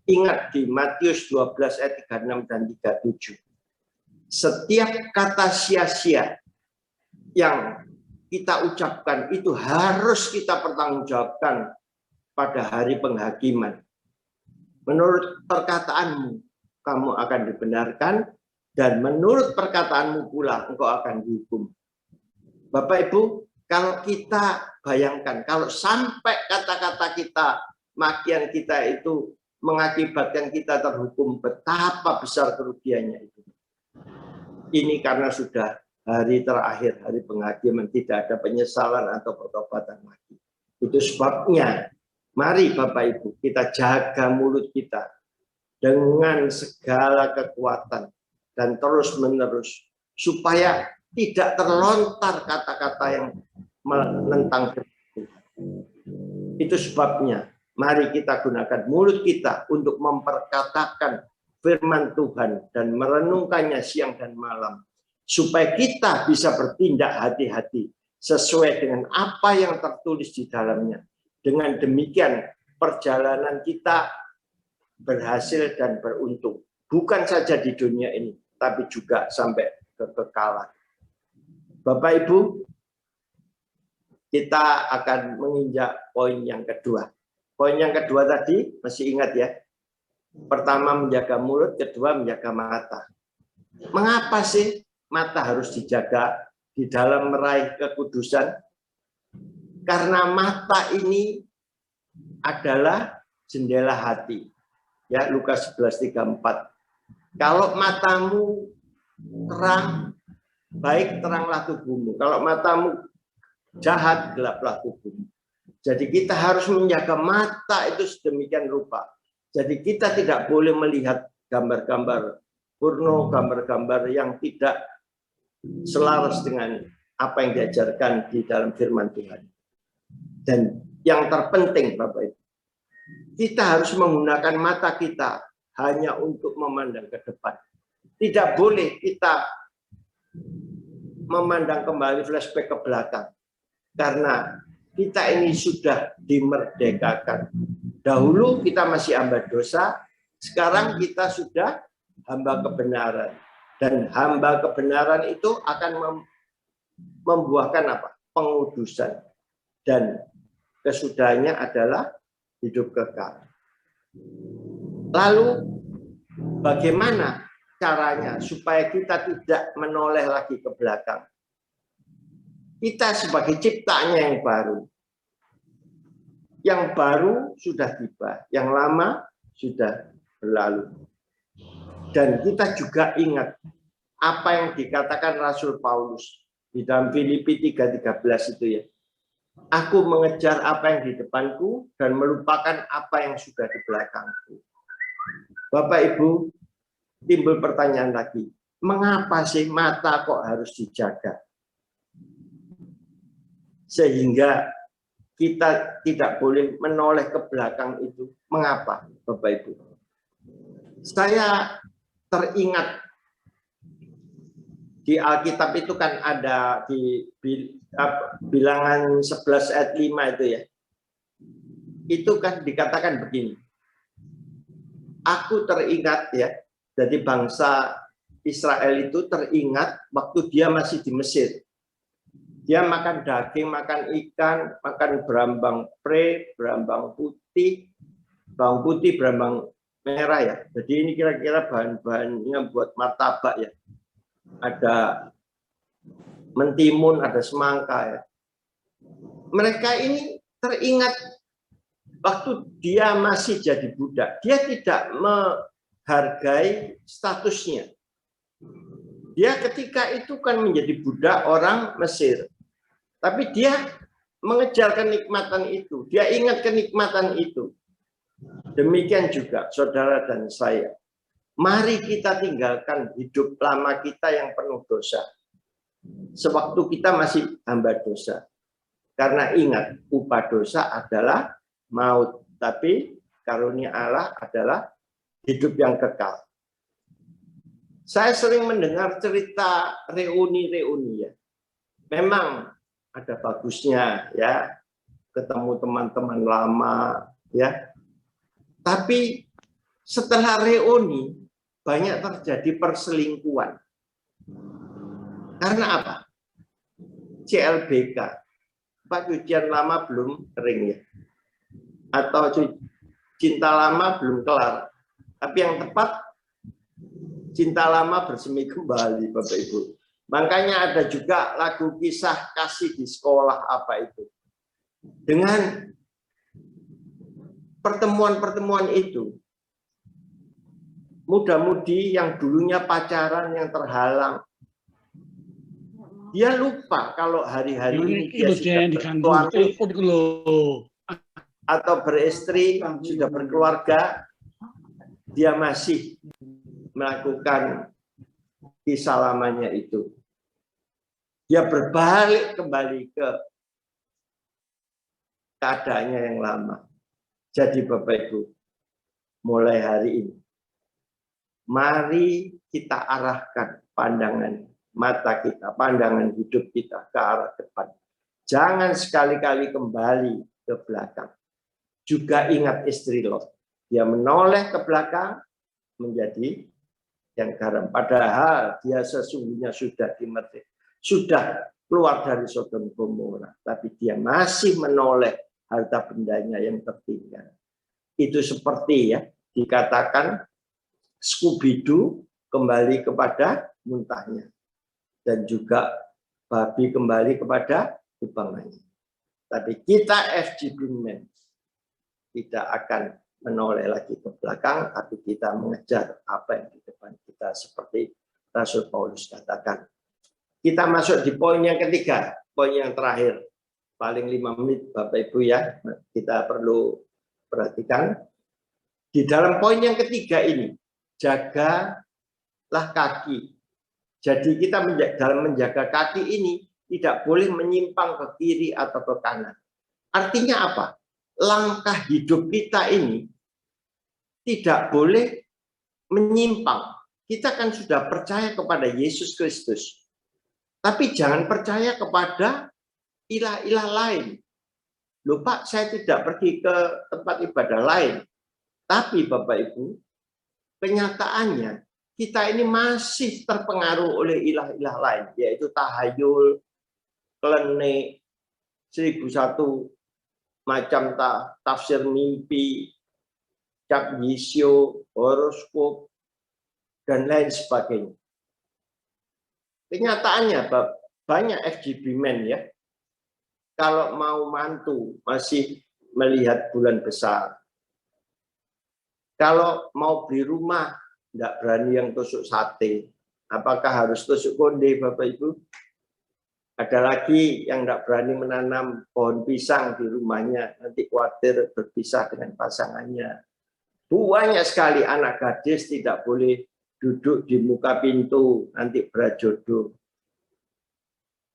Ingat di Matius 12 ayat 36 dan 37. Setiap kata sia-sia yang kita ucapkan itu harus kita pertanggungjawabkan pada hari penghakiman. Menurut perkataanmu, kamu akan dibenarkan, dan menurut perkataanmu pula engkau akan dihukum. Bapak Ibu, kalau kita bayangkan, kalau sampai kata-kata kita, makian kita itu mengakibatkan kita terhukum, betapa besar kerugiannya itu. Ini karena sudah hari terakhir, hari penghakiman, tidak ada penyesalan atau pertobatan lagi. Itu sebabnya, mari Bapak Ibu, kita jaga mulut kita dengan segala kekuatan dan terus-menerus, supaya tidak terlontar kata-kata yang menentang Tuhan. Itu sebabnya, mari kita gunakan mulut kita untuk memperkatakan firman Tuhan dan merenungkannya siang dan malam, supaya kita bisa bertindak hati-hati sesuai dengan apa yang tertulis di dalamnya. Dengan demikian perjalanan kita berhasil dan beruntung. Bukan saja di dunia ini, tapi juga sampai kekekalan. Bapak Ibu, kita akan menginjak poin yang kedua. Poin yang kedua tadi, masih ingat ya? Pertama menjaga mulut, kedua menjaga mata. Mengapa sih mata harus dijaga di dalam meraih kekudusan? Karena mata ini adalah jendela hati. Ya, Lukas 11:34. Kalau matamu terang, baik teranglah tubuhmu. Kalau matamu jahat, gelaplah tubuhmu. Jadi kita harus menjaga mata itu sedemikian rupa. Jadi kita tidak boleh melihat gambar-gambar porno, gambar-gambar yang tidak selaras dengan apa yang diajarkan di dalam firman Tuhan. Dan yang terpenting, Bapak Ibu, kita harus menggunakan mata kita hanya untuk memandang ke depan. Tidak boleh kita memandang kembali flashback ke belakang. Karena kita ini sudah dimerdekakan. Dahulu kita masih hamba dosa, sekarang kita sudah hamba kebenaran. Dan hamba kebenaran itu akan membuahkan apa? Pengudusan. Dan kesudahannya adalah hidup kekal. Lalu bagaimana caranya supaya kita tidak menoleh lagi ke belakang? Kita sebagai ciptaannya yang baru. Yang baru sudah tiba, yang lama sudah berlalu. Dan kita juga ingat apa yang dikatakan Rasul Paulus. Di dalam Filipi 3:13 itu ya. Aku mengejar apa yang di depanku dan melupakan apa yang sudah di belakangku. Bapak Ibu, timbul pertanyaan lagi. Mengapa sih mata kok harus dijaga? Sehingga kita tidak boleh menoleh ke belakang itu. Mengapa, Bapak Ibu? Saya teringat di Alkitab itu kan ada di Bilangan 11 ayat 5 itu ya. Itu kan dikatakan begini. Aku teringat ya, jadi bangsa Israel itu teringat waktu dia masih di Mesir. Dia makan daging, makan ikan, makan berambang pre, berambang putih, bawang putih, berambang merah ya. Jadi ini kira-kira bahan-bahannya buat martabak ya. Ada mentimun, ada semangka ya. Mereka ini teringat waktu dia masih jadi budak, dia tidak menghargai statusnya. Dia ketika itu kan menjadi budak orang Mesir. Tapi dia mengejar kenikmatan itu. Dia ingat kenikmatan itu. Demikian juga saudara dan saya. Mari kita tinggalkan hidup lama kita yang penuh dosa. Sewaktu kita masih hamba dosa. Karena ingat, upah dosa adalah maut. Tapi karunia Allah adalah hidup yang kekal. Saya sering mendengar cerita reuni-reuni ya. Memang ada bagusnya ya, ketemu teman-teman lama ya. Tapi setelah reuni banyak terjadi perselingkuhan. Karena apa? CLBK, Pak, cucian lama belum kering ya. Atau cinta lama belum kelar. Tapi yang tepat, cinta lama bersemi kembali, Bapak Ibu. Makanya ada juga lagu kisah kasih di sekolah apa itu. Dengan pertemuan-pertemuan itu, muda-mudi yang dulunya pacaran yang terhalang, dia lupa kalau hari-hari ini dia sudah bersuami atau beristri, sudah berkeluarga, dia masih melakukan kisah lamanya itu. Dia berbalik kembali ke keadaannya yang lama. Jadi Bapak Ibu, mulai hari ini, mari kita arahkan pandangan mata kita, pandangan hidup kita ke arah depan. Jangan sekali-kali kembali ke belakang. Juga ingat istri Lot. Dia menoleh ke belakang menjadi yang garam. Padahal dia sesungguhnya sudah dimerdekakan, sudah keluar dari Sodom Gomora. Tapi dia masih menoleh harta bendanya yang tertinggal. Itu seperti ya dikatakan Scooby-Doo kembali kepada muntahnya. Dan juga babi kembali kepada kubangannya. Tapi kita FGB Men tidak akan menoleh lagi ke belakang, tapi kita mengejar apa yang di depan kita seperti Rasul Paulus katakan. Kita masuk di poin yang ketiga, poin yang terakhir. Paling 5 menit Bapak Ibu ya, kita perlu perhatikan. Di dalam poin yang ketiga ini, jagalah kaki. Jadi kita dalam menjaga kaki ini tidak boleh menyimpang ke kiri atau ke kanan. Artinya apa? Langkah hidup kita ini tidak boleh menyimpang. Kita kan sudah percaya kepada Yesus Kristus. Tapi jangan percaya kepada ilah-ilah lain. Loh Pak, saya tidak pergi ke tempat ibadah lain. Tapi Bapak Ibu, kenyataannya kita ini masih terpengaruh oleh ilah-ilah lain, yaitu tahayul, klenik, 1001 macam tafsir mimpi, cap yisyo, horoskop, dan lain sebagainya. Kenyataannya banyak FGB Men ya, kalau mau mantu masih melihat bulan besar. Kalau mau beli rumah, tidak berani yang tusuk sate. Apakah harus tusuk konde, Bapak Ibu? Ada lagi yang tidak berani menanam pohon pisang di rumahnya, nanti khawatir berpisah dengan pasangannya. Banyak sekali anak gadis tidak boleh duduk di muka pintu, nanti berjodoh.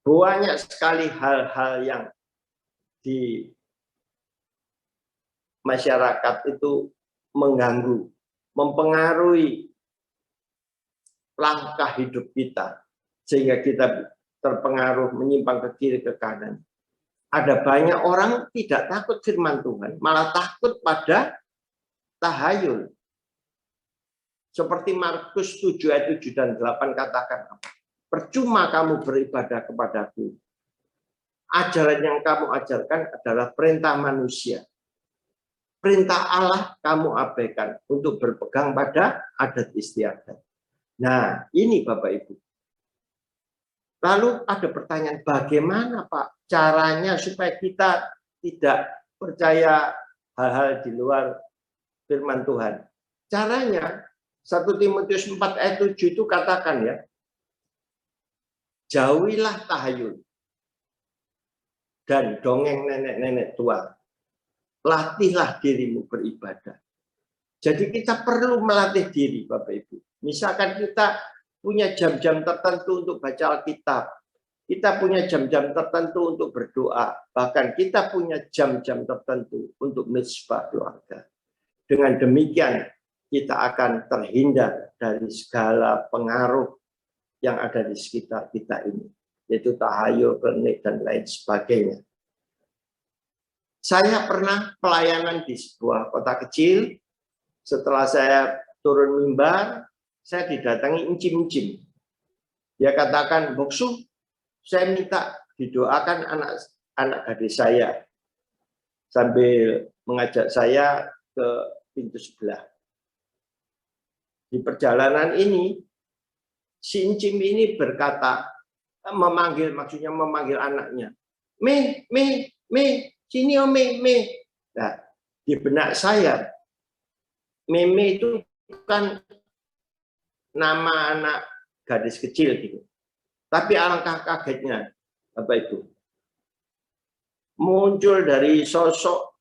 Banyak sekali hal-hal yang di masyarakat itu mengganggu, mempengaruhi langkah hidup kita, sehingga kita terpengaruh menyimpang ke kiri ke kanan. Ada banyak orang tidak takut firman Tuhan, malah takut pada tahayul. Seperti Markus 7 ayat 7 dan 8 katakan, percuma kamu beribadah kepadaku. Ajaran yang kamu ajarkan adalah perintah manusia. Perintah Allah kamu abaikan untuk berpegang pada adat istiadat. Nah, ini Bapak Ibu. Lalu ada pertanyaan, bagaimana Pak caranya supaya kita tidak percaya hal-hal di luar firman Tuhan? Caranya, 1 Timotius 4 ayat 7 itu katakan ya, jauhilah tahayul dan dongeng nenek-nenek tua. Latihlah dirimu beribadah. Jadi kita perlu melatih diri Bapak Ibu. Misalkan kita punya jam-jam tertentu untuk baca Alkitab. Kita punya jam-jam tertentu untuk berdoa. Bahkan kita punya jam-jam tertentu untuk mezbah keluarga. Dengan demikian, kita akan terhindar dari segala pengaruh yang ada di sekitar kita ini. Yaitu tahayul, klinik, dan lain sebagainya. Saya pernah pelayanan di sebuah kota kecil. Setelah saya turun mimbar, saya didatangi encim-encim. Dia katakan, Boksu, saya minta didoakan anak gadis saya. Sambil mengajak saya ke pintu sebelah. Di perjalanan ini, si encim ini berkata, maksudnya memanggil anaknya. Me, sini om, me. Nah, di benak saya, Meme itu kan nama anak gadis kecil gitu. Tapi alangkah kagetnya, Bapak Ibu, muncul dari sosok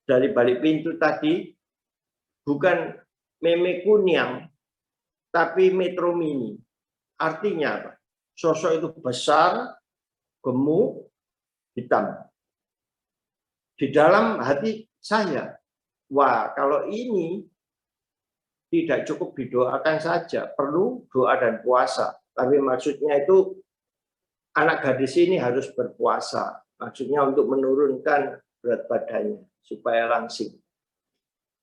dari balik pintu tadi bukan Meme Kuniang, tapi Metro Mini. Artinya apa? Sosok itu besar, gemuk, hitam. Di dalam hati saya, wah, kalau ini tidak cukup didoakan saja, perlu doa dan puasa. Tapi maksudnya itu anak gadis ini harus berpuasa. Maksudnya untuk menurunkan berat badannya supaya langsing.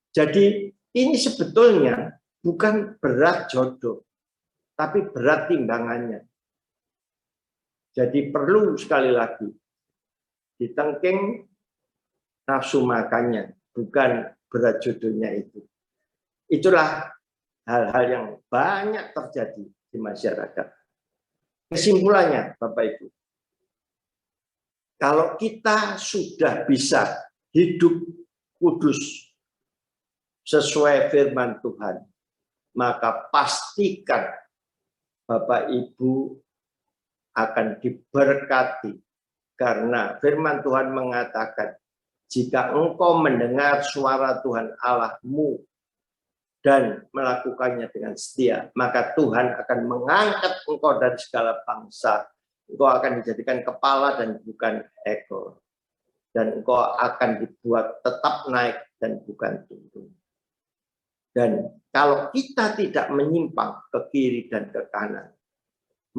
Jadi ini sebetulnya bukan berat jodoh, tapi berat timbangannya. Jadi perlu sekali lagi ditengking nafsu makannya, bukan berat jodohnya itu. Itulah hal-hal yang banyak terjadi di masyarakat. Kesimpulannya, Bapak Ibu, kalau kita sudah bisa hidup kudus sesuai firman Tuhan, maka pastikan Bapak Ibu akan diberkati. Karena firman Tuhan mengatakan, jika engkau mendengar suara Tuhan Allahmu dan melakukannya dengan setia, maka Tuhan akan mengangkat engkau dari segala bangsa. Engkau akan dijadikan kepala dan bukan ekor. Dan engkau akan dibuat tetap naik dan bukan turun. Dan kalau kita tidak menyimpang ke kiri dan ke kanan,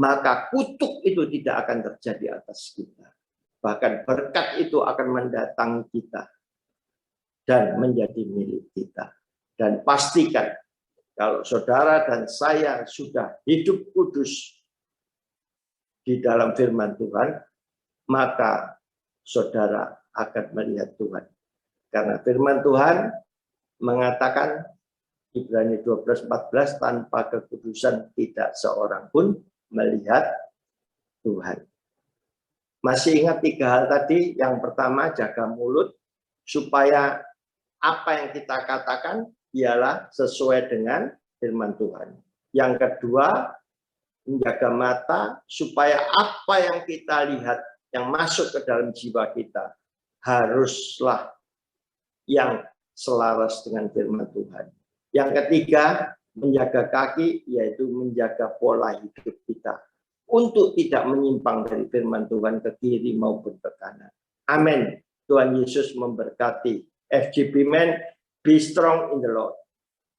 maka kutuk itu tidak akan terjadi atas kita. Bahkan berkat itu akan mendatangi kita dan menjadi milik kita. Dan pastikan kalau saudara dan saya sudah hidup kudus di dalam firman Tuhan, maka saudara akan melihat Tuhan. Karena firman Tuhan mengatakan Ibrani 12:14, tanpa kekudusan tidak seorang pun melihat Tuhan. Masih ingat 3 hal tadi? Yang pertama, jaga mulut supaya apa yang kita katakan ialah sesuai dengan firman Tuhan. Yang kedua, menjaga mata supaya apa yang kita lihat yang masuk ke dalam jiwa kita haruslah yang selaras dengan firman Tuhan. Yang ketiga, menjaga kaki, yaitu menjaga pola hidup kita untuk tidak menyimpang dari firman Tuhan ke kiri maupun ke kanan. Amin. Tuhan Yesus memberkati. FGP Men, be strong in the Lord.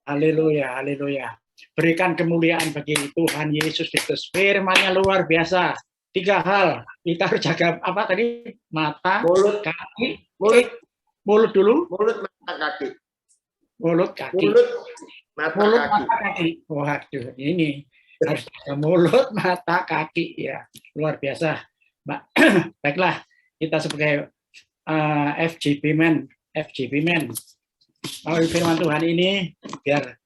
Haleluya, haleluya. Berikan kemuliaan bagi Tuhan Yesus Kristus. Firman-Nya luar biasa. 3 hal. Kita harus jaga apa tadi? Mata, Mulut, kaki, mulut dulu. mulut, mata, kaki. Mulut, kaki. Mulut, mata, Mulut, kaki. mata, kaki. Waduh, ini harus jaga mulut, mata, kaki. Ya, luar biasa. Baiklah, kita sebagai FGP Men, melalui firman Tuhan ini, biar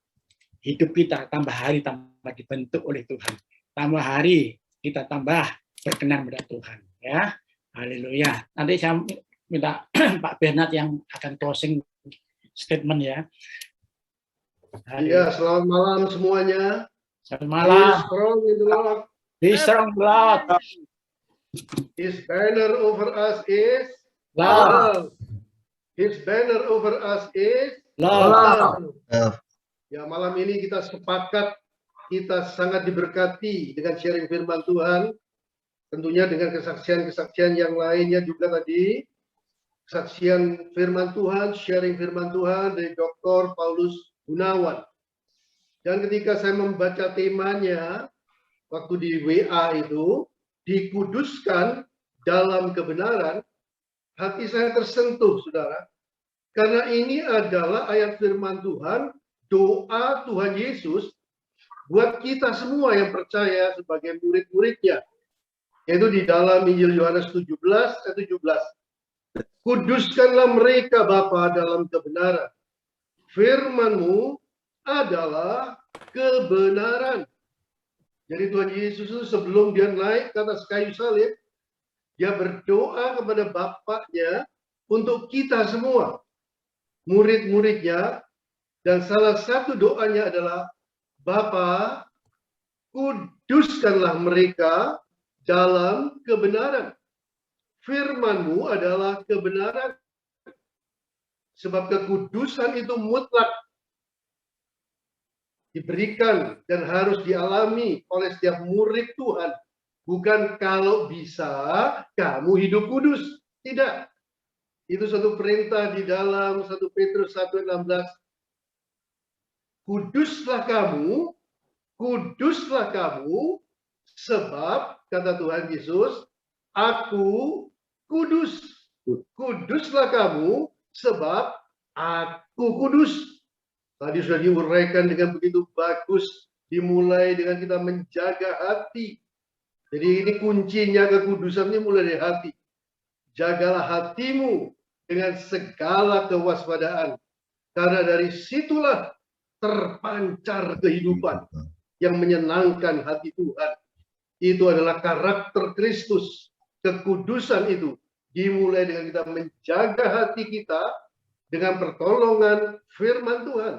hidup kita tambah hari tambah dibentuk oleh Tuhan. Tambah hari kita tambah berkenan pada Tuhan. Ya, haleluya. Nanti saya minta Pak Bernard yang akan closing statement ya. Ya, selamat malam semuanya. Selamat malam. Be strong in the Lord. Be strong, Lord. His banner over us is Love. love. His banner over us is Love. love. Ya, malam ini kita sepakat, kita sangat diberkati dengan sharing firman Tuhan. Tentunya dengan kesaksian-kesaksian yang lainnya juga tadi. Kesaksian firman Tuhan, sharing firman Tuhan dari Dr. Paulus Gunawan. Dan ketika saya membaca temanya, waktu di WA itu, dikuduskan dalam kebenaran, hati saya tersentuh, saudara. Karena ini adalah ayat firman Tuhan, doa Tuhan Yesus buat kita semua yang percaya sebagai murid-muridnya. Yaitu di dalam Injil Yohanes 17 ayat 17. Kuduskanlah mereka Bapa dalam kebenaran. Firman-Mu adalah kebenaran. Jadi Tuhan Yesus itu sebelum dia naik ke atas kayu salib, dia berdoa kepada Bapaknya untuk kita semua, murid-muridnya, dan salah satu doanya adalah, Bapa, kuduskanlah mereka dalam kebenaran. Firman-Mu adalah kebenaran. Sebab kekudusan itu mutlak diberikan dan harus dialami oleh setiap murid Tuhan. Bukan kalau bisa kamu hidup kudus. Tidak. Itu satu perintah di dalam 1 Petrus 1:16. Kuduslah kamu, sebab, kata Tuhan Yesus, aku kudus. Kuduslah kamu, sebab aku kudus. Tadi sudah diuraikan dengan begitu bagus, dimulai dengan kita menjaga hati. Jadi ini kuncinya kekudusan ini mulai dari hati. Jagalah hatimu dengan segala kewaspadaan. Karena dari situlah terpancar kehidupan yang menyenangkan hati Tuhan. Itu adalah karakter Kristus. Kekudusan itu dimulai dengan kita menjaga hati kita dengan pertolongan firman Tuhan.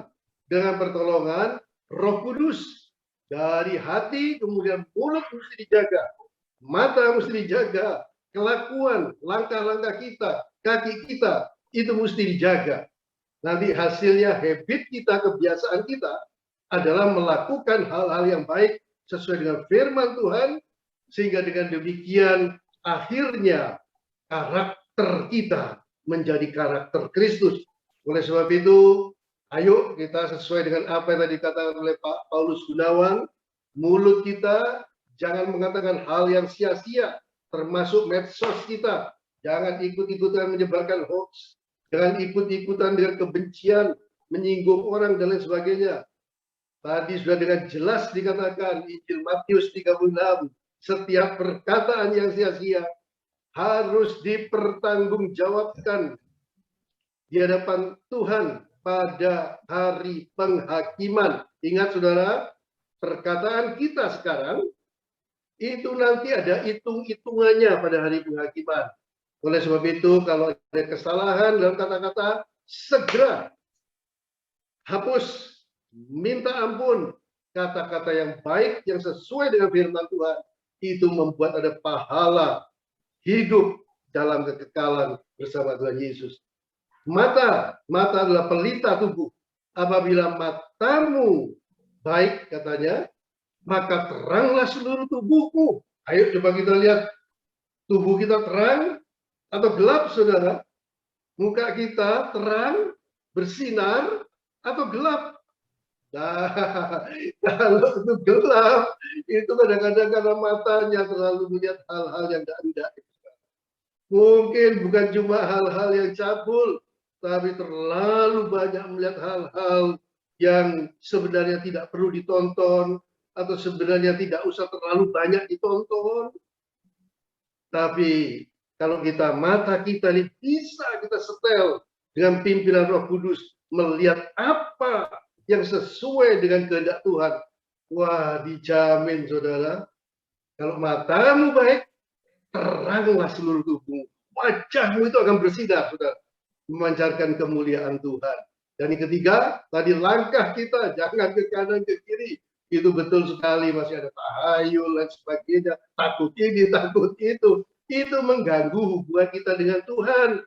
Dengan pertolongan Roh Kudus. Dari hati, kemudian mulut mesti dijaga. Mata mesti dijaga. Kelakuan, langkah-langkah kita, kaki kita, itu mesti dijaga. Nanti hasilnya habit kita, kebiasaan kita adalah melakukan hal-hal yang baik sesuai dengan firman Tuhan. Sehingga dengan demikian akhirnya karakter kita menjadi karakter Kristus. Oleh sebab itu, ayo kita sesuai dengan apa yang tadi dikatakan oleh Pak Paulus Gunawan, mulut kita jangan mengatakan hal yang sia-sia, termasuk medsos kita. Jangan ikut-ikutan menyebarkan hoax, jangan ikut-ikutan dengan kebencian, menyinggung orang dan lain sebagainya. Tadi sudah dengan jelas dikatakan Injil Matius 36, setiap perkataan yang sia-sia harus dipertanggungjawabkan di hadapan Tuhan pada hari penghakiman. Ingat saudara, perkataan kita sekarang itu nanti ada hitung-hitungannya pada hari penghakiman. Oleh sebab itu, kalau ada kesalahan dalam kata-kata, segera hapus, minta ampun, kata-kata yang baik yang sesuai dengan firman Tuhan itu membuat ada pahala hidup dalam kekekalan bersama Tuhan Yesus. Mata adalah pelita tubuh. Apabila matamu baik katanya, maka teranglah seluruh tubuhmu. Ayo coba kita lihat, tubuh kita terang atau gelap, saudara? Muka kita terang, bersinar, atau gelap? Nah, kalau itu gelap, itu kadang-kadang karena matanya terlalu melihat hal-hal yang tidak. Mungkin bukan cuma hal-hal yang cabul, tapi terlalu banyak melihat hal-hal yang sebenarnya tidak perlu ditonton, atau sebenarnya tidak usah terlalu banyak ditonton. Tapi kalau mata kita ini bisa kita setel dengan pimpinan Roh Kudus, melihat apa yang sesuai dengan kehendak Tuhan. Wah, dijamin saudara, kalau matamu baik, teranglah seluruh tubuhmu. Wajahmu itu akan bersinar, saudara, memancarkan kemuliaan Tuhan. Dan yang ketiga, tadi langkah kita jangan ke kanan ke kiri. Itu betul sekali, masih ada tahayul dan sebagainya, takut ini, takut itu. Itu mengganggu hubungan kita dengan Tuhan.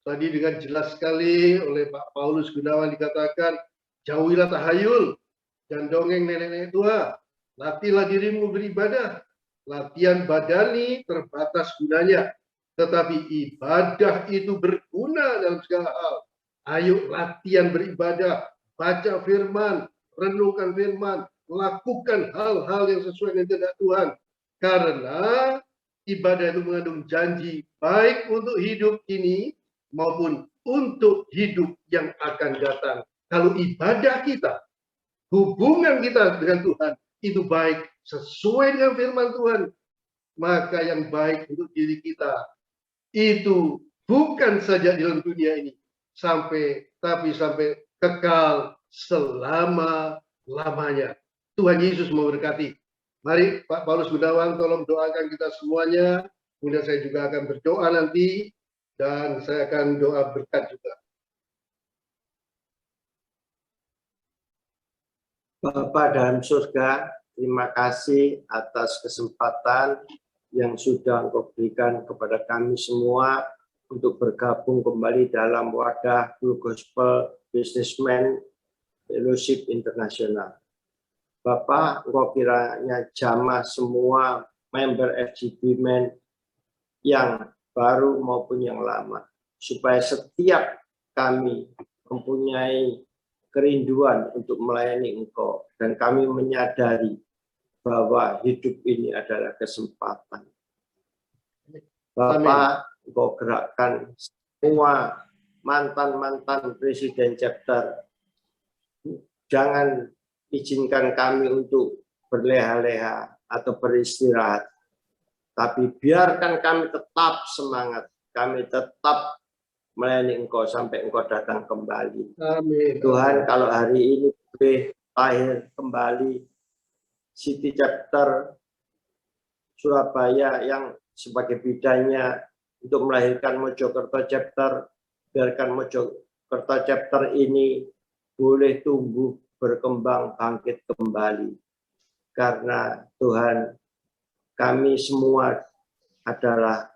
Tadi dengan jelas sekali oleh Pak Paulus Gunawan dikatakan, jauhilah tahayul dan dongeng nenek-nenek tua. Latihlah dirimu beribadah. Latihan badani terbatas gunanya, tetapi ibadah itu berguna dalam segala hal. Ayo latihan beribadah, baca firman, renungkan firman, lakukan hal-hal yang sesuai dengan kehendak Tuhan. Karena ibadah itu mengandung janji baik untuk hidup ini maupun untuk hidup yang akan datang. Kalau ibadah kita, hubungan kita dengan Tuhan itu baik sesuai dengan firman Tuhan, maka yang baik untuk diri kita itu bukan saja di dalam dunia ini, tapi sampai kekal selama-lamanya. Tuhan Yesus memberkati. Mari Pak Paulus Gunawan tolong doakan kita semuanya. Kemudian saya juga akan berdoa nanti dan saya akan doa berkat juga. Bapa dalam surga, terima kasih atas kesempatan yang sudah Engkau berikan kepada kami semua untuk bergabung kembali dalam wadah Blue Gospel Businessman Fellowship Internasional. Bapak, Engkau kiranya jamah semua member FGB Men yang baru maupun yang lama, supaya setiap kami mempunyai kerinduan untuk melayani Engkau, dan kami menyadari bahwa hidup ini adalah kesempatan. Bapak, Engkau gerakkan semua mantan-mantan presiden chapter. Jangan izinkan kami untuk berleha-leha atau beristirahat, tapi biarkan kami tetap semangat, kami tetap melayani Engkau sampai Engkau datang kembali. Amin. Tuhan, kalau hari ini boleh lahir kembali City Chapter Surabaya yang sebagai bidangnya untuk melahirkan Mojokerto Chapter, biarkan Mojokerto Chapter ini boleh tumbuh, berkembang, bangkit kembali. Karena Tuhan, kami semua adalah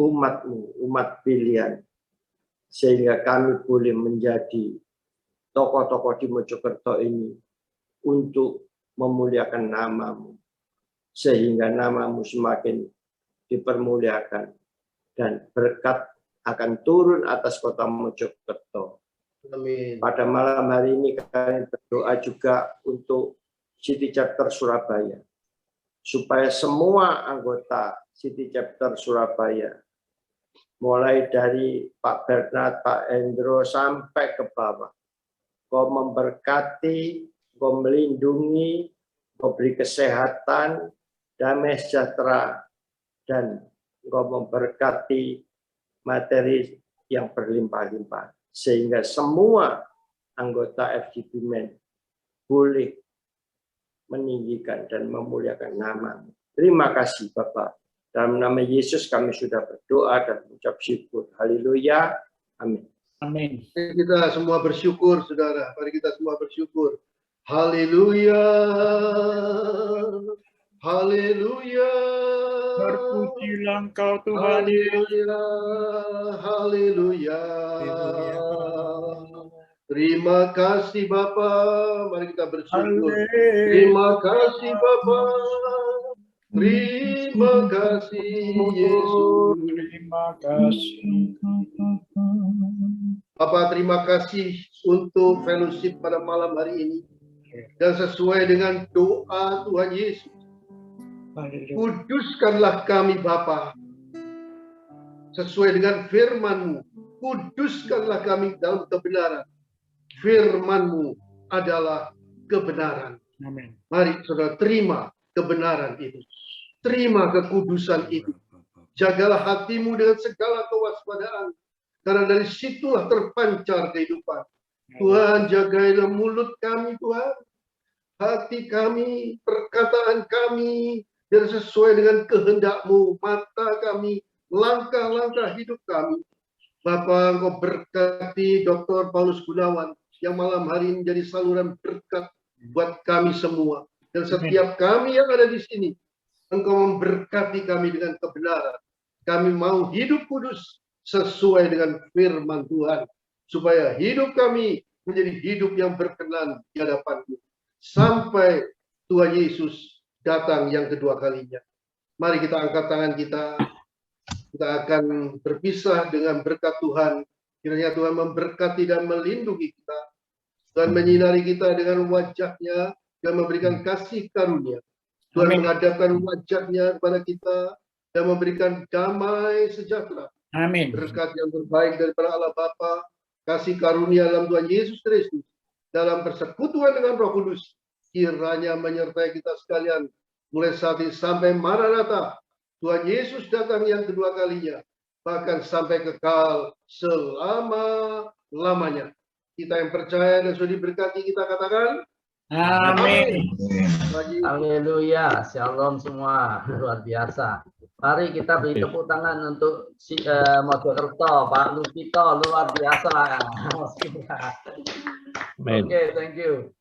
umat-Mu, umat pilihan, sehingga kami boleh menjadi tokoh-tokoh di Mojokerto ini untuk memuliakan nama-Mu, sehingga nama-Mu semakin dipermuliakan dan berkat akan turun atas kota Mojokerto. Amin. Pada malam hari ini kami berdoa juga untuk City Chapter Surabaya, supaya semua anggota City Chapter Surabaya, mulai dari Pak Bernard, Pak Endro sampai ke bawah, Kau memberkati, Kau melindungi, Kau beri kesehatan, damai sejahtera, dan Kau memberkati materi yang berlimpah-limpah, sehingga semua anggota FGB Men boleh meninggikan dan memuliakan nama-Mu. Terima kasih Bapak. Dalam nama Yesus kami sudah berdoa dan mengucap syukur. Haleluya. Amin. Amin. Kita semua bersyukur, saudara. Mari kita semua bersyukur. Haleluya. Haleluya. Terpujilah Engkau Tuhan Yesus. Haleluya. Haleluya. Terima kasih Bapa. Mari kita bersyukur. Terima kasih Bapa. Terima kasih Yesus. Terima kasih. Bapa, terima kasih untuk fellowship pada malam hari ini. Dan sesuai dengan doa Tuhan Yesus, kuduskanlah kami Bapa. Sesuai dengan firman-Mu, kuduskanlah kami dalam kebenaran. Firman-Mu adalah kebenaran. Amin. Mari saudara terima kebenaran itu. Terima kekudusan itu. Jagalah hatimu dengan segala kewaspadaan. Karena dari situlah terpancar kehidupan. Tuhan, jagailah mulut kami Tuhan. Hati kami, perkataan kami, biar sesuai dengan kehendak-Mu. Mata kami, langkah-langkah hidup kami. Bapa, Engkau berkati Dr. Paulus Gunawan yang malam hari ini menjadi saluran berkat buat kami semua. Dan setiap kami yang ada di sini, Engkau memberkati kami dengan kebenaran. Kami mau hidup kudus sesuai dengan firman Tuhan. Supaya hidup kami menjadi hidup yang berkenan di hadapan-Mu. Sampai Tuhan Yesus datang yang kedua kalinya. Mari kita angkat tangan kita. Kita akan berpisah dengan berkat Tuhan. Kiranya Tuhan memberkati dan melindungi kita. Tuhan menyinari kita dengan wajah-Nya dan memberikan kasih karunia. Tuhan menghadapkan wajah-Nya kepada kita dan memberikan damai sejahtera. Amin. Berkat yang terbaik daripada Allah Bapa, kasih karunia dalam Tuhan Yesus Kristus, dalam persekutuan dengan Roh Kudus, kiranya menyertai kita sekalian mulai saat ini sampai Maranatha. Tuhan Yesus datang yang kedua kalinya, bahkan sampai kekal selama-lamanya. Kita yang percaya dan sudah diberkati, kita katakan Amin. Haleluya, shalom semua, luar biasa. Mari kita beri tepuk tangan untuk Mojokerto, Pak Lupito, luar biasa. Oke, thank you.